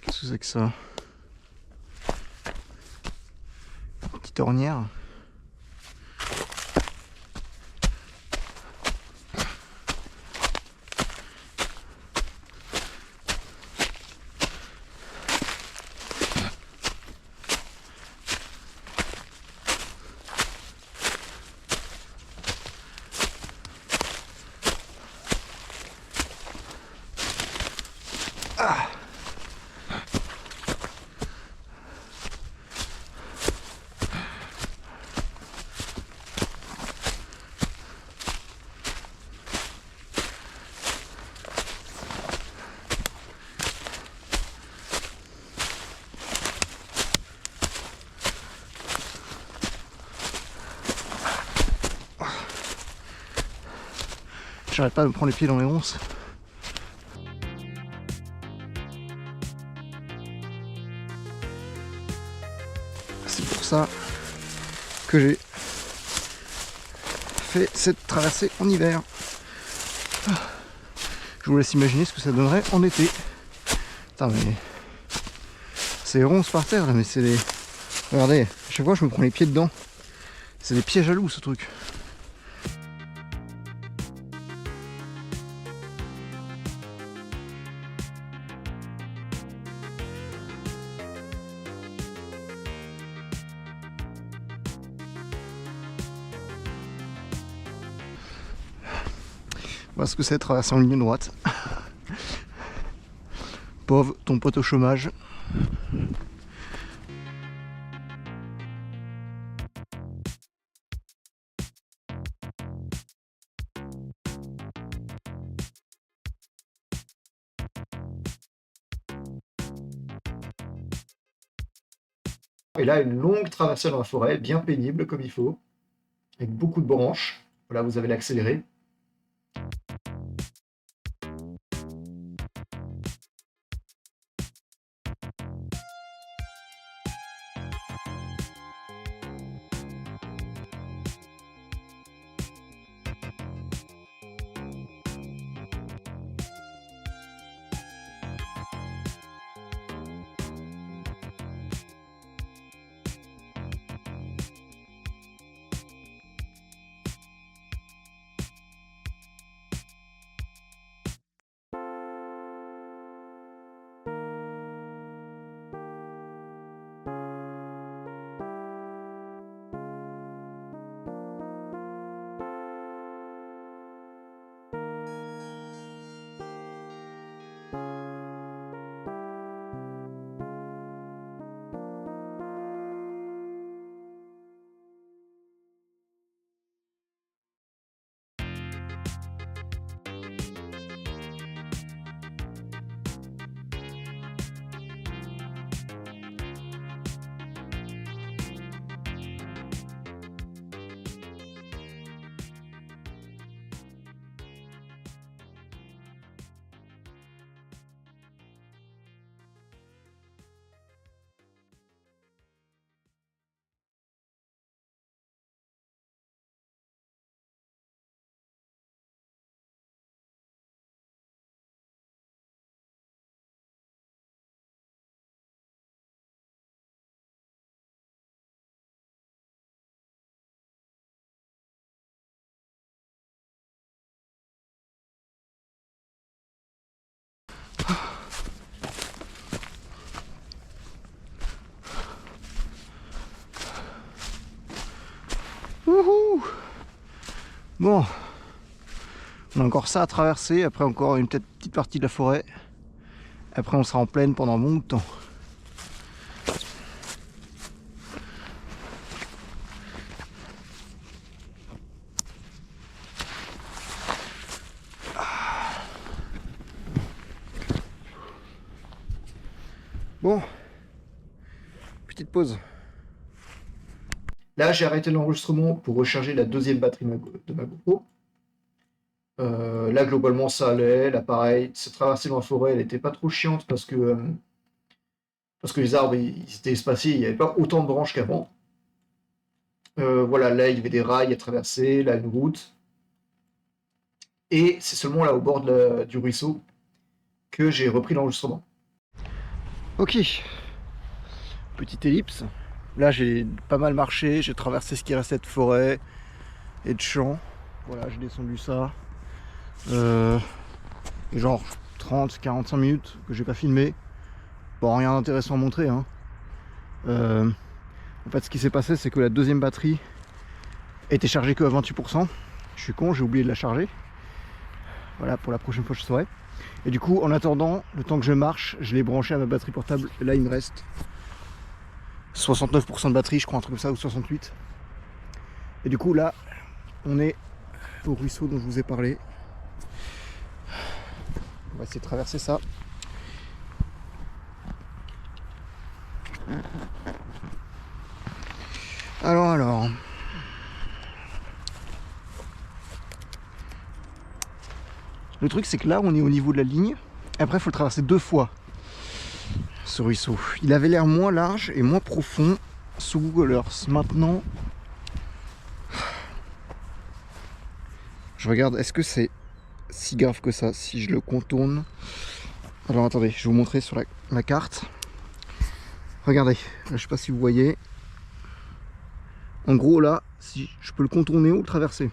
Qu'est-ce que c'est que ça? Une petite ornière. Ah! J'arrête pas de me prendre les pieds dans les ronces. C'est pour ça que j'ai fait cette traversée en hiver. Je vous laisse imaginer ce que ça donnerait en été. Putain mais... C'est ronces par terre là, mais c'est des... Regardez, à chaque fois je me prends les pieds dedans. C'est des pièges à loups ce truc. Voilà ce que c'est traverser en ligne droite. Pauvre, ton pote au chômage. Et là, une longue traversée dans la forêt, bien pénible comme il faut, avec beaucoup de branches. Voilà, vous avez l'accéléré. Wouhou! Bon, on a encore ça à traverser, après encore une petite partie de la forêt. Après on sera en plaine pendant un bon bout de temps. Bon, petite pause. Là, j'ai arrêté l'enregistrement pour recharger la deuxième batterie de ma GoPro. Là, globalement, ça allait. Là, pareil, cette traversée dans la forêt, elle n'était pas trop chiante parce que les arbres, ils étaient espacés. Il n'y avait pas autant de branches qu'avant. Voilà, là, il y avait des rails à traverser, là, une route. Et c'est seulement là, au bord du ruisseau, que j'ai repris l'enregistrement. Ok, petite ellipse. Là, j'ai pas mal marché, j'ai traversé ce qui restait de forêt et de champs. Voilà, j'ai descendu ça. Et genre 30-45 minutes que j'ai pas filmé. Bon, rien d'intéressant à montrer, hein. En fait, ce qui s'est passé, c'est que la deuxième batterie était chargée que à 28%. Je suis con, j'ai oublié de la charger. Voilà, pour la prochaine fois, je saurai. Et du coup, en attendant, le temps que je marche, je l'ai branché à ma batterie portable. Et là, il me reste 69% de batterie, je crois, un truc comme ça, ou 68%. Et du coup, là, on est au ruisseau dont je vous ai parlé. On va essayer de traverser ça. Alors. Le truc, c'est que là, on est au niveau de la ligne. Après, il faut le traverser 2 fois, ce ruisseau. Il avait l'air moins large et moins profond sous Google Earth. Maintenant, je regarde, est-ce que c'est si grave que ça si je le contourne? Alors attendez, je vais vous montrer sur la carte. Regardez, là, je sais pas si vous voyez. En gros là, si je peux le contourner ou le traverser.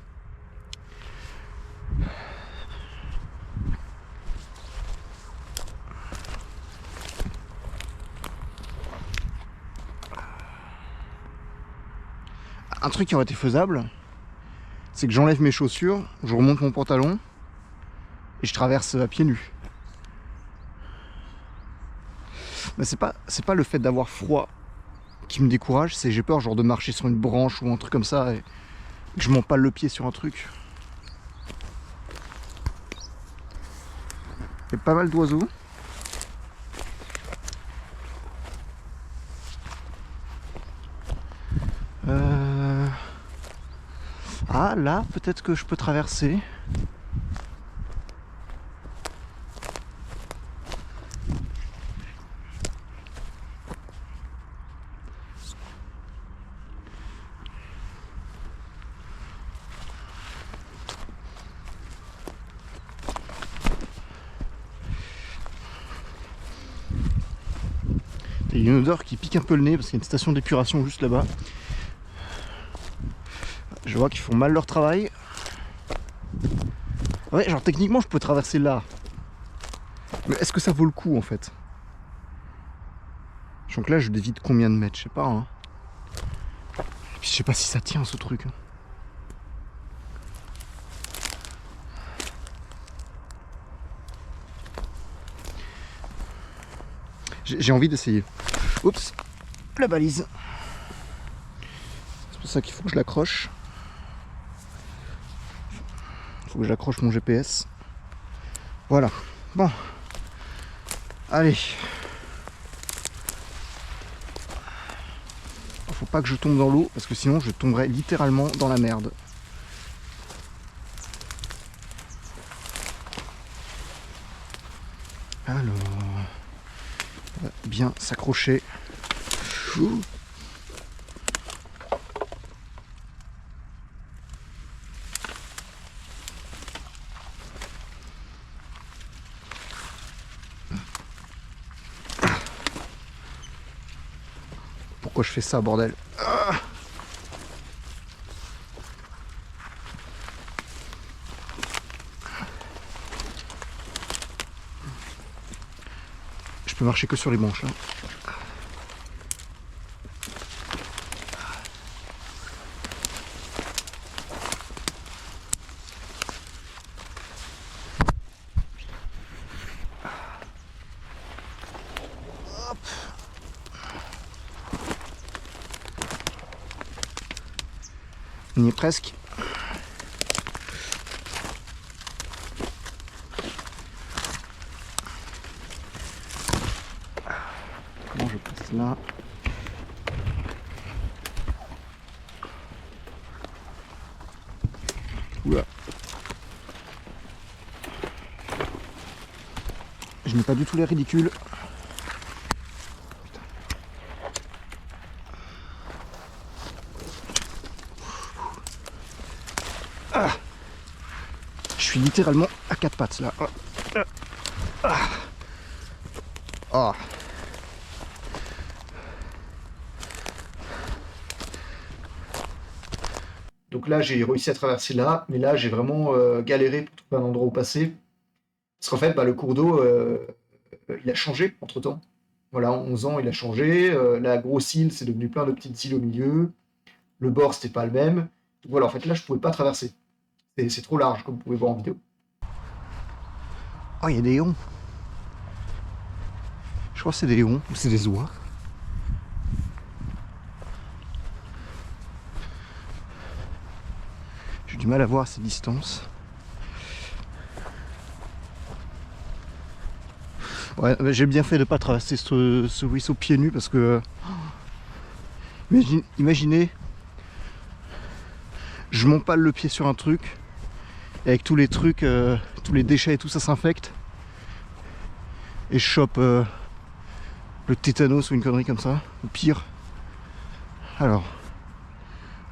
Un truc qui aurait été faisable, c'est que j'enlève mes chaussures, je remonte mon pantalon et je traverse à pieds nus. Mais c'est pas le fait d'avoir froid qui me décourage, c'est j'ai peur genre de marcher sur une branche ou un truc comme ça et que je m'empale le pied sur un truc. Il y a pas mal d'oiseaux. Ah là, peut-être que je peux traverser. Il y a une odeur qui pique un peu le nez parce qu'il y a une station d'épuration juste là-bas. Je vois qu'ils font mal leur travail. Ouais, genre techniquement je peux traverser là. Mais est-ce que ça vaut le coup en fait? Donc là je dévie de combien de mètres? Je sais pas. Hein. Et puis je sais pas si ça tient ce truc. Hein. J'ai envie d'essayer. Oups, la balise. C'est pour ça qu'il faut que je l'accroche. Il faut que j'accroche mon GPS. Voilà. Bon. Allez. Faut pas que je tombe dans l'eau parce que sinon je tomberai littéralement dans la merde. Alors, on va bien s'accrocher. Pourquoi je fais ça, bordel? Je peux marcher que sur les branches là. Hop. On y est presque. Comment je passe là? Oula. Je n'ai pas du tout l'air ridicule. Ah. Je suis littéralement à quatre pattes là. Ah. Ah. Donc là j'ai réussi à traverser là, mais là j'ai vraiment galéré pour trouver un endroit où passer. Parce qu'en fait le cours d'eau il a changé entre temps. Voilà, en 11 ans il a changé. La grosse île c'est devenu plein de petites îles au milieu. Le bord c'était pas le même. Donc voilà, en fait là je pouvais pas traverser. C'est trop large comme vous pouvez voir en vidéo. Oh, il y a des lions. Je crois que c'est des lions ou c'est des oies. J'ai du mal à voir à ces distances. Ouais, j'ai bien fait de ne pas traverser ce ruisseau pieds nus parce que... Imaginez, je m'empale le pied sur un truc et avec tous les trucs, tous les déchets et tout ça s'infecte et je chope le tétanos ou une connerie comme ça, ou pire. Alors,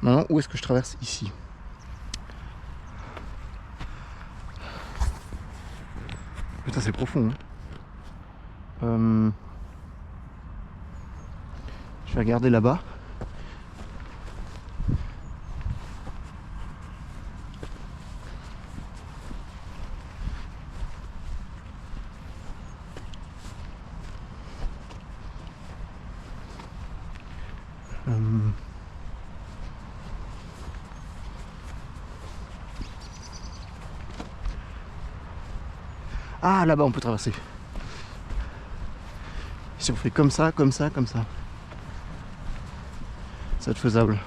maintenant où est-ce que je traverse ici? Putain, c'est profond. Hein. Je vais regarder là-bas. Ah, là-bas on peut traverser. Si on fait comme ça, comme ça, comme ça, ça va être faisable.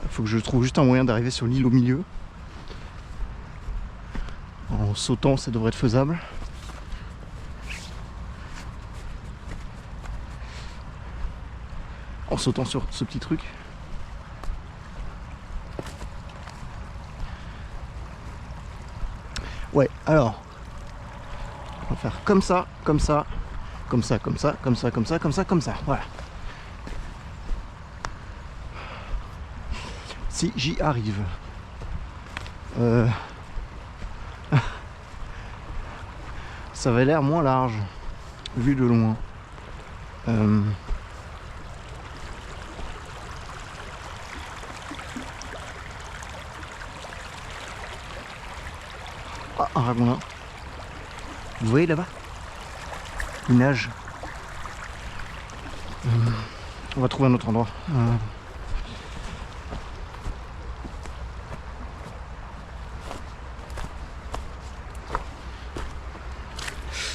Il faut que je trouve juste un moyen d'arriver sur l'île au milieu. En sautant, ça devrait être faisable. En sautant sur ce petit truc. Ouais, alors on va faire comme ça, comme ça, comme ça, comme ça, comme ça, comme ça, comme ça, comme ça, voilà. Si j'y arrive. Ça avait l'air moins large, vu de loin. Ah, un ragondin. Vous voyez là-bas? Il nage. On va trouver un autre endroit.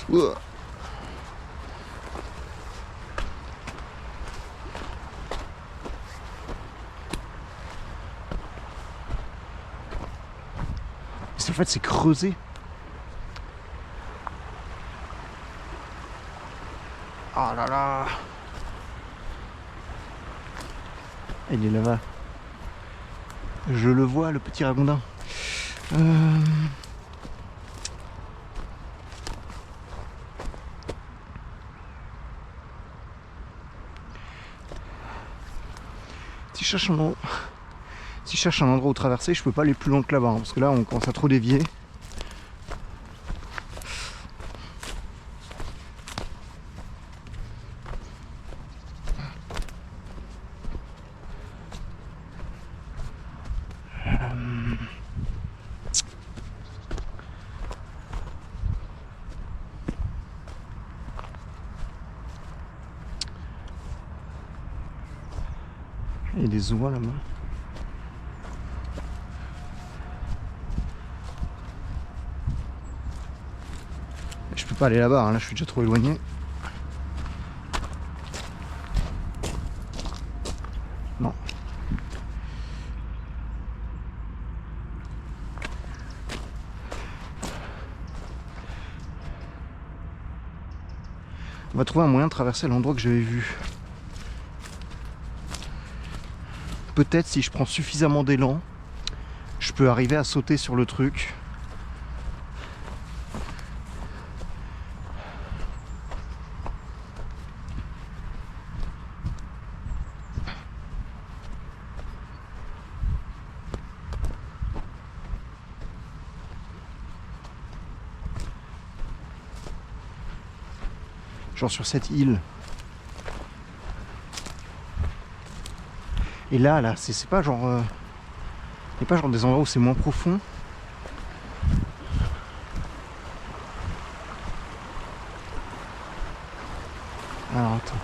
Ouah. En fait, c'est creusé. Oh là là. Il est là-bas. Je le vois, le petit ragondin. Si je cherche un endroit où traverser, je peux pas aller plus loin que là-bas, hein, parce que là on commence à trop dévier. Il y a des oies là-bas. Je peux pas aller là-bas, hein, là je suis déjà trop éloigné. Non. On va trouver un moyen de traverser l'endroit que j'avais vu. Peut-être si je prends suffisamment d'élan, je peux arriver à sauter sur le truc. Genre sur cette île. Et là, c'est pas genre... c'est pas genre des endroits où c'est moins profond. Alors attends.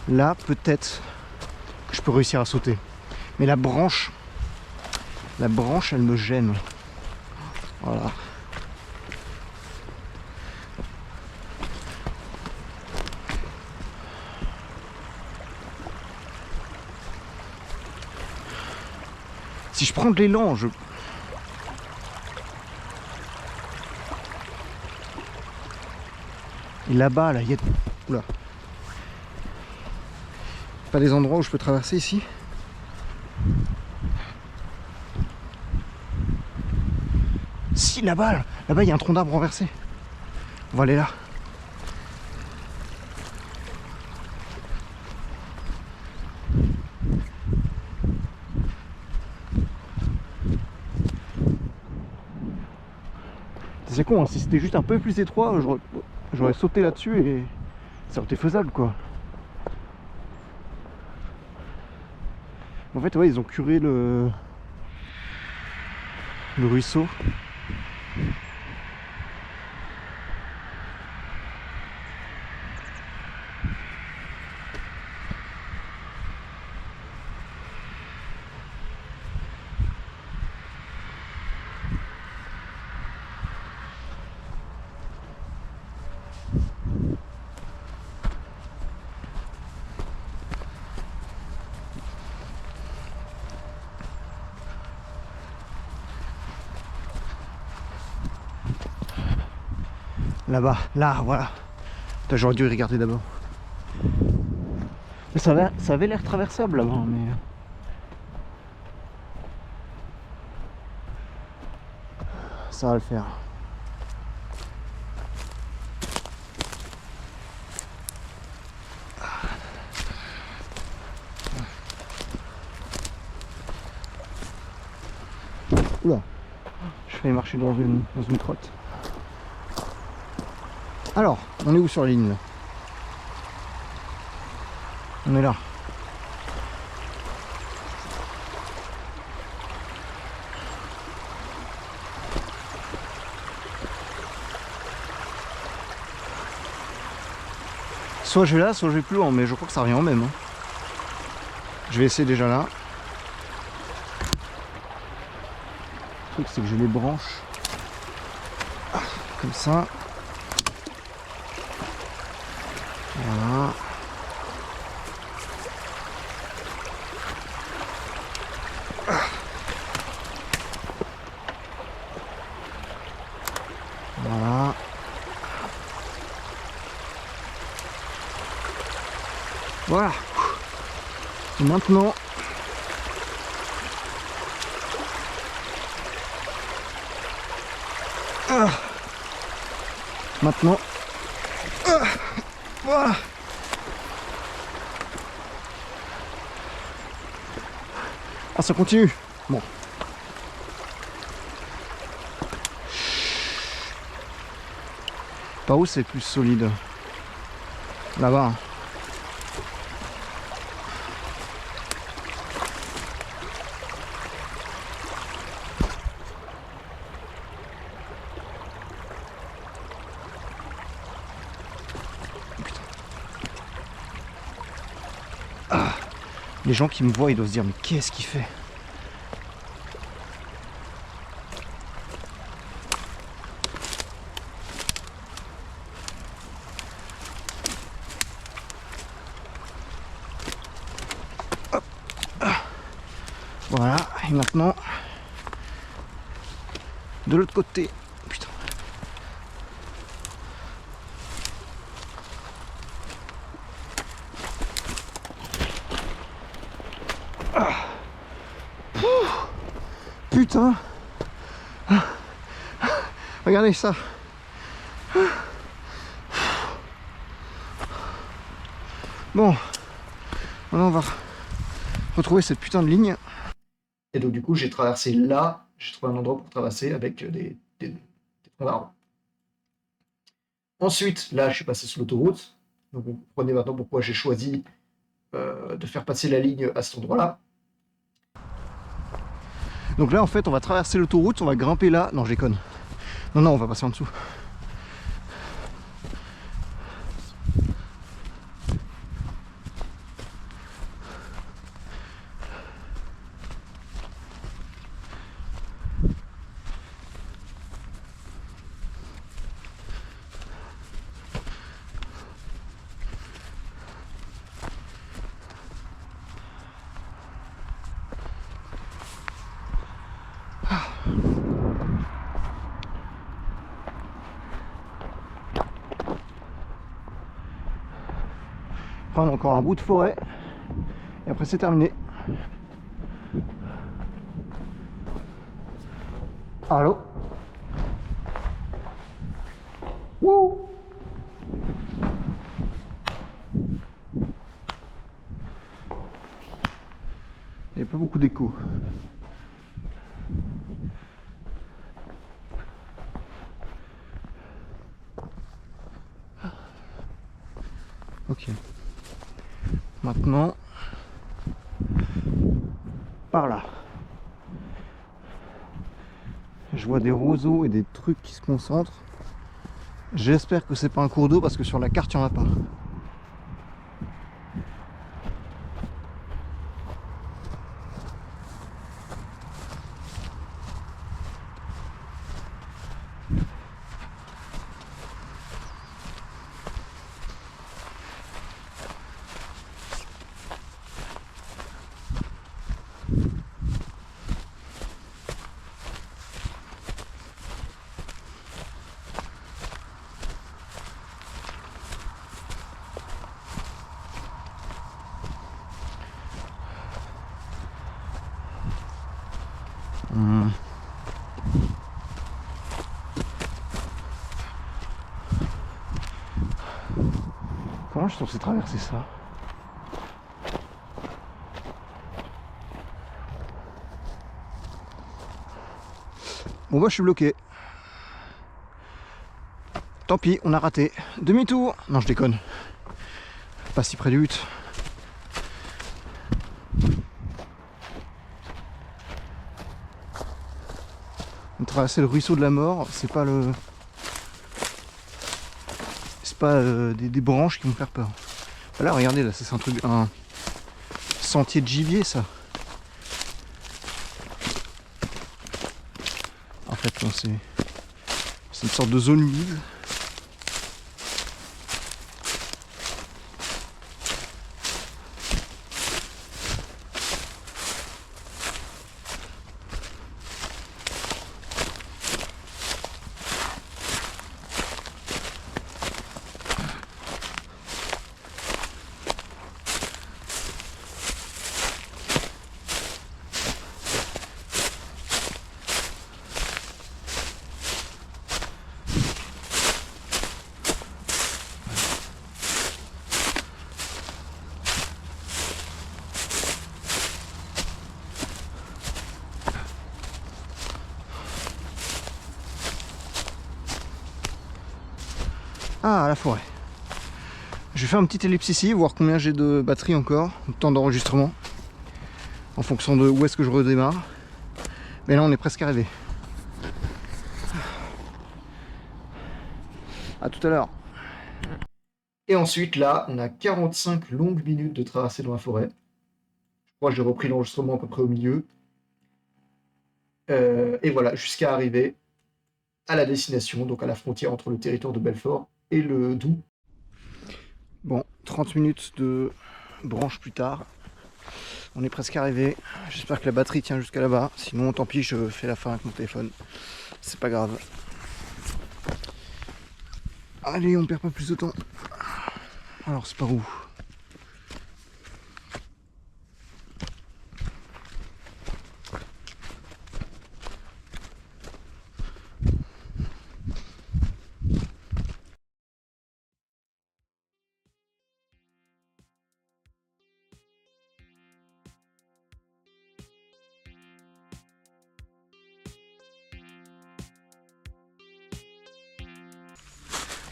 Là, peut-être que je peux réussir à sauter. Mais la branche, elle me gêne. Voilà. Si je prends de l'élan, je... Et là-bas, là, il y a... Oula. Pas des endroits où je peux traverser ici? Si, là-bas, il y a un tronc d'arbre renversé. On va aller là. C'est con, hein, si c'était juste un peu plus étroit, j'aurais sauté là-dessus et ça aurait été faisable, quoi. En fait, ouais, ils ont curé le ruisseau. Là-bas, là, voilà. Putain, j'aurais dû regarder d'abord. Ça avait l'air traversable là-bas, mais... ça va le faire. Oula, je vais marcher dans une crotte. Alors, on est où sur la ligne là? On est là. Soit je vais là, soit je vais plus loin, mais je crois que ça revient au même. Hein. Je vais essayer déjà là. Le truc c'est que j'ai les branches. Comme ça. Voilà. Voilà. Voilà. Et maintenant, maintenant, voilà. Ah, ça continue. Bon. Par où c'est plus solide? Là-bas. Ah. Les gens qui me voient, ils doivent se dire mais qu'est-ce qu'il fait? Voilà, et maintenant, de l'autre côté, putain. Ah. Putain. Ah. Regardez ça. Bon, maintenant on va retrouver cette putain de ligne. Et donc, du coup, j'ai traversé là, j'ai trouvé un endroit pour traverser avec des troncs d'arbres. Ensuite, là, je suis passé sur l'autoroute. Donc, vous comprenez maintenant pourquoi j'ai choisi de faire passer la ligne à cet endroit-là. Donc là, en fait, on va traverser l'autoroute, on va grimper là. Non, je déconne. Non, non, on va passer en dessous. Prendre encore un bout de forêt et après c'est terminé. Allô? Wouh! Il n'y a pas beaucoup d'écho. Ok. Maintenant, par là. Je vois des roseaux et des trucs qui se concentrent. J'espère que c'est pas un cours d'eau parce que sur la carte il n'y en a pas. Comment je suis censé traverser ça? Bon bah je suis bloqué. Tant pis, on a raté. Demi-tour. Non, je déconne. Pas si près du but. On traverser le ruisseau de la mort, c'est pas le... C'est pas des branches qui vont faire peur. Là, regardez, là, c'est un truc... un sentier de gibier, ça. En fait, non, c'est une sorte de zone humide. Ah, la forêt. Je vais faire une petite ellipse ici, voir combien j'ai de batterie encore, de temps d'enregistrement, en fonction de où est-ce que je redémarre. Mais là, on est presque arrivé. À tout à l'heure. Et ensuite, là, on a 45 longues minutes de traversée dans la forêt. Je crois que j'ai repris l'enregistrement à peu près au milieu. Et voilà, jusqu'à arriver à la destination, donc à la frontière entre le territoire de Belfort et le Doubs. Bon, 30 minutes de branche plus tard, on est presque arrivé. J'espère que la batterie tient jusqu'à là-bas, sinon tant pis, je fais la fin avec mon téléphone, c'est pas grave. Allez, on perd pas plus de temps. Alors c'est par où?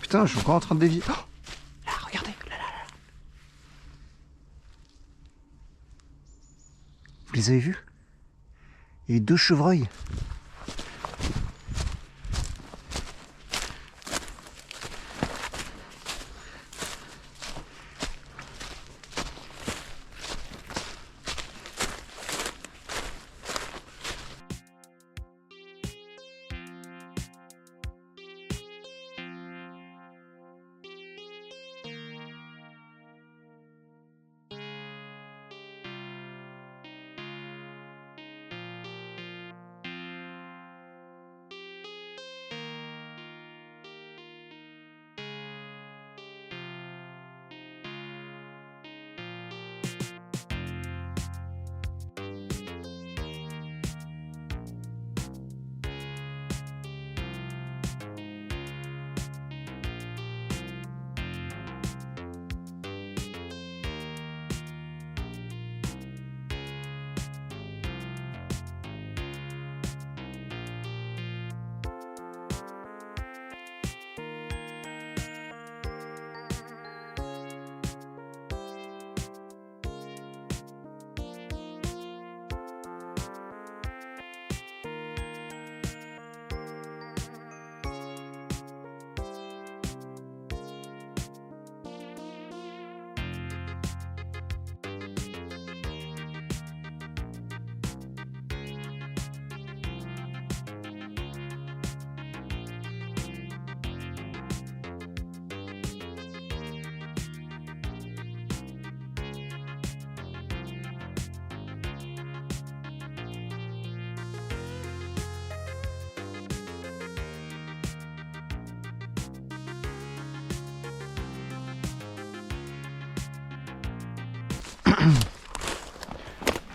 Putain, je suis encore en train de dévier. Oh, là, regardez, là. Vous les avez vus? Il y a eu 2 chevreuils.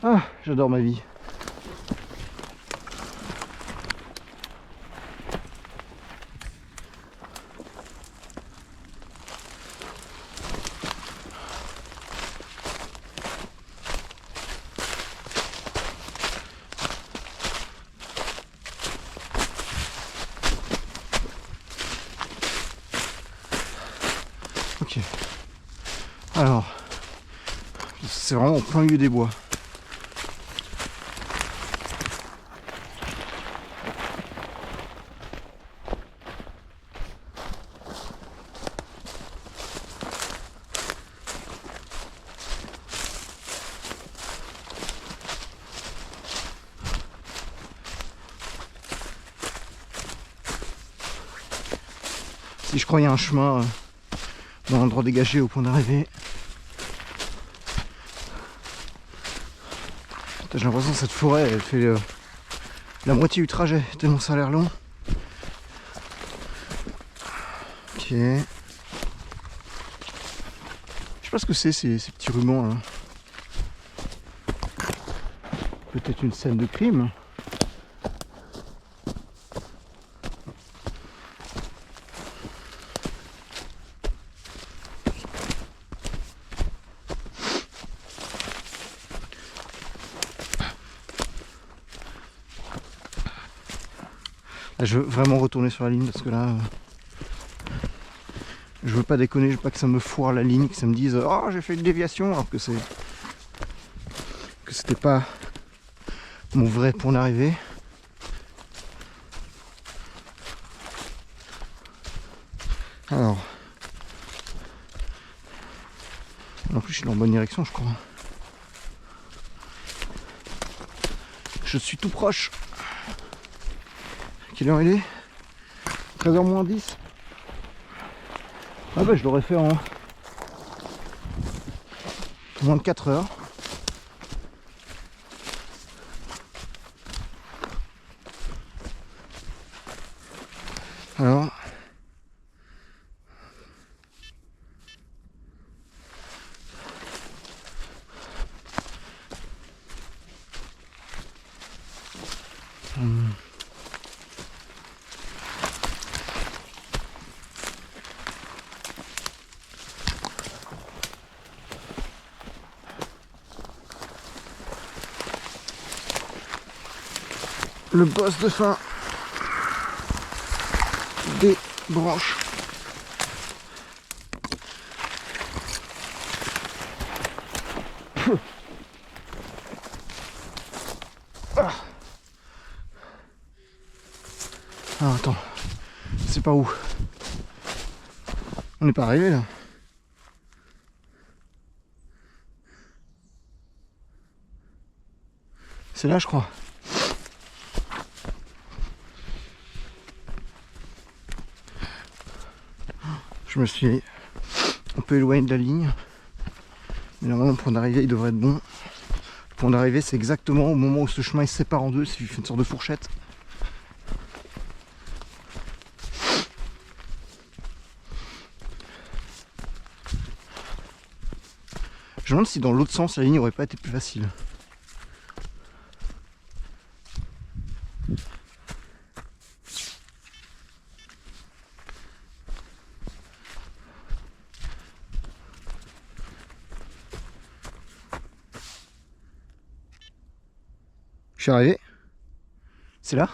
Ah, j'adore ma vie. Ok. Alors, c'est vraiment au plein milieu des bois. Si je crois qu'il y a un chemin dans l'endroit dégagé au point d'arrivée. J'ai l'impression que cette forêt elle fait la moitié du trajet tellement ça a l'air long. Ok. Je sais pas ce que c'est ces petits rubans là. Peut-être une scène de crime. Là, je veux vraiment retourner sur la ligne parce que là, je veux pas déconner, je veux pas que ça me foire la ligne, que ça me dise oh j'ai fait une déviation alors que c'était pas mon vrai point d'arrivée. Alors, en plus je suis dans la bonne direction je crois. Je suis tout proche. Quelle heure il est? 13h moins 10. Ah bah je l'aurais fait en moins de 4 heures. Alors le boss de fin des branches. Ah. Ah, attends, c'est pas où? On n'est pas arrivé là. C'est là je crois. Je me suis un peu éloigné de la ligne. Mais normalement le point d'arrivée il devrait être bon. Le point d'arrivée c'est exactement au moment où ce chemin il se sépare en deux, c'est une sorte de fourchette. Je me demande si dans l'autre sens la ligne aurait pas été plus facile. Je suis arrivé. C'est là.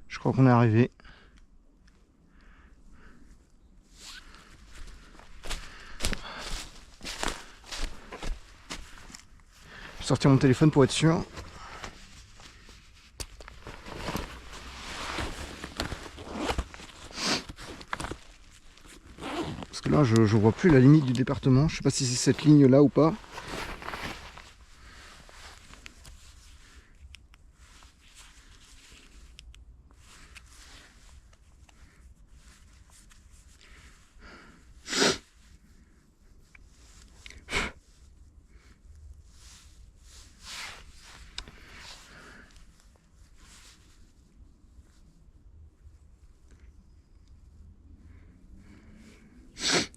Je crois qu'on est arrivé. Je vais sortir mon téléphone pour être sûr. Parce que là je vois plus la limite du département. Je sais pas si c'est cette ligne là ou pas.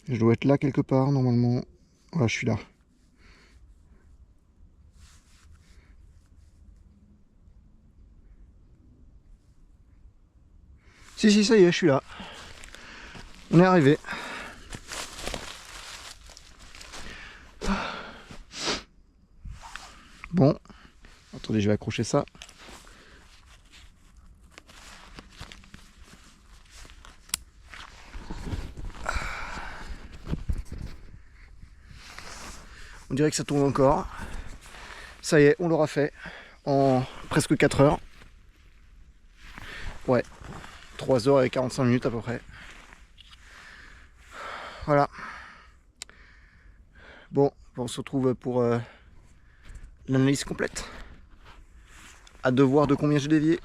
Je dois être là quelque part, normalement. Voilà, je suis là. Si, ça y est, je suis là. On est arrivé. Bon. Attendez, je vais accrocher ça. On dirait que ça tourne encore. Ça y est, on l'aura fait en presque 4 heures. Ouais, 3 heures et 45 minutes à peu près. Voilà. Bon, on se retrouve pour l'analyse complète. À de voir de combien j'ai dévié.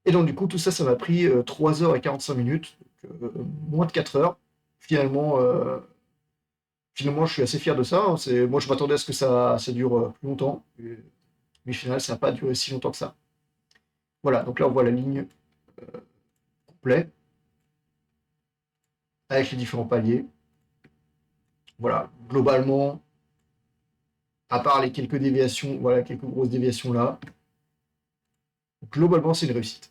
Et donc du coup, tout ça, ça m'a pris 3 heures et 45 minutes, donc, moins de 4 heures. Finalement, je suis assez fier de ça. Hein. Moi, je m'attendais à ce que ça dure plus longtemps. Mais au final, ça n'a pas duré si longtemps que ça. Voilà, donc là, on voit la ligne complète, avec les différents paliers. Voilà, globalement, à part les quelques déviations, voilà, quelques grosses déviations là, globalement, c'est une réussite.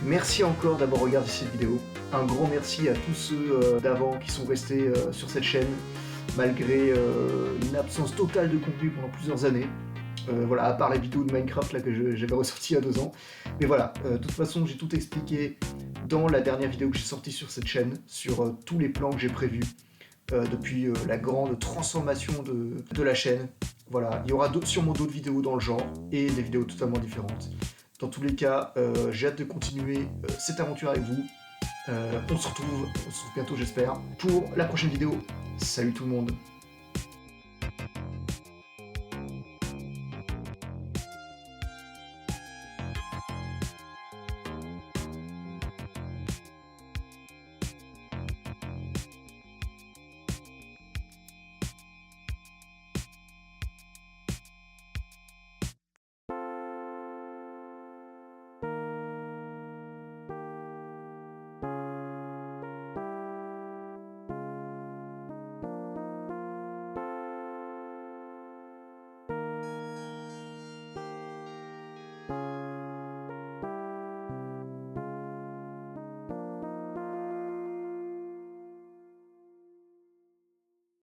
Merci encore d'avoir regardé cette vidéo. Un grand merci à tous ceux d'avant qui sont restés sur cette chaîne, malgré une absence totale de contenu pendant plusieurs années. Voilà, à part la vidéo de Minecraft là, que j'avais ressortie il y a 2 ans. Mais voilà, de toute façon, j'ai tout expliqué dans la dernière vidéo que j'ai sortie sur cette chaîne, sur tous les plans que j'ai prévus depuis la grande transformation de la chaîne. Voilà, il y aura sûrement d'autres vidéos dans le genre et des vidéos totalement différentes. Dans tous les cas, j'ai hâte de continuer cette aventure avec vous. On se retrouve bientôt, j'espère, pour la prochaine vidéo. Salut tout le monde!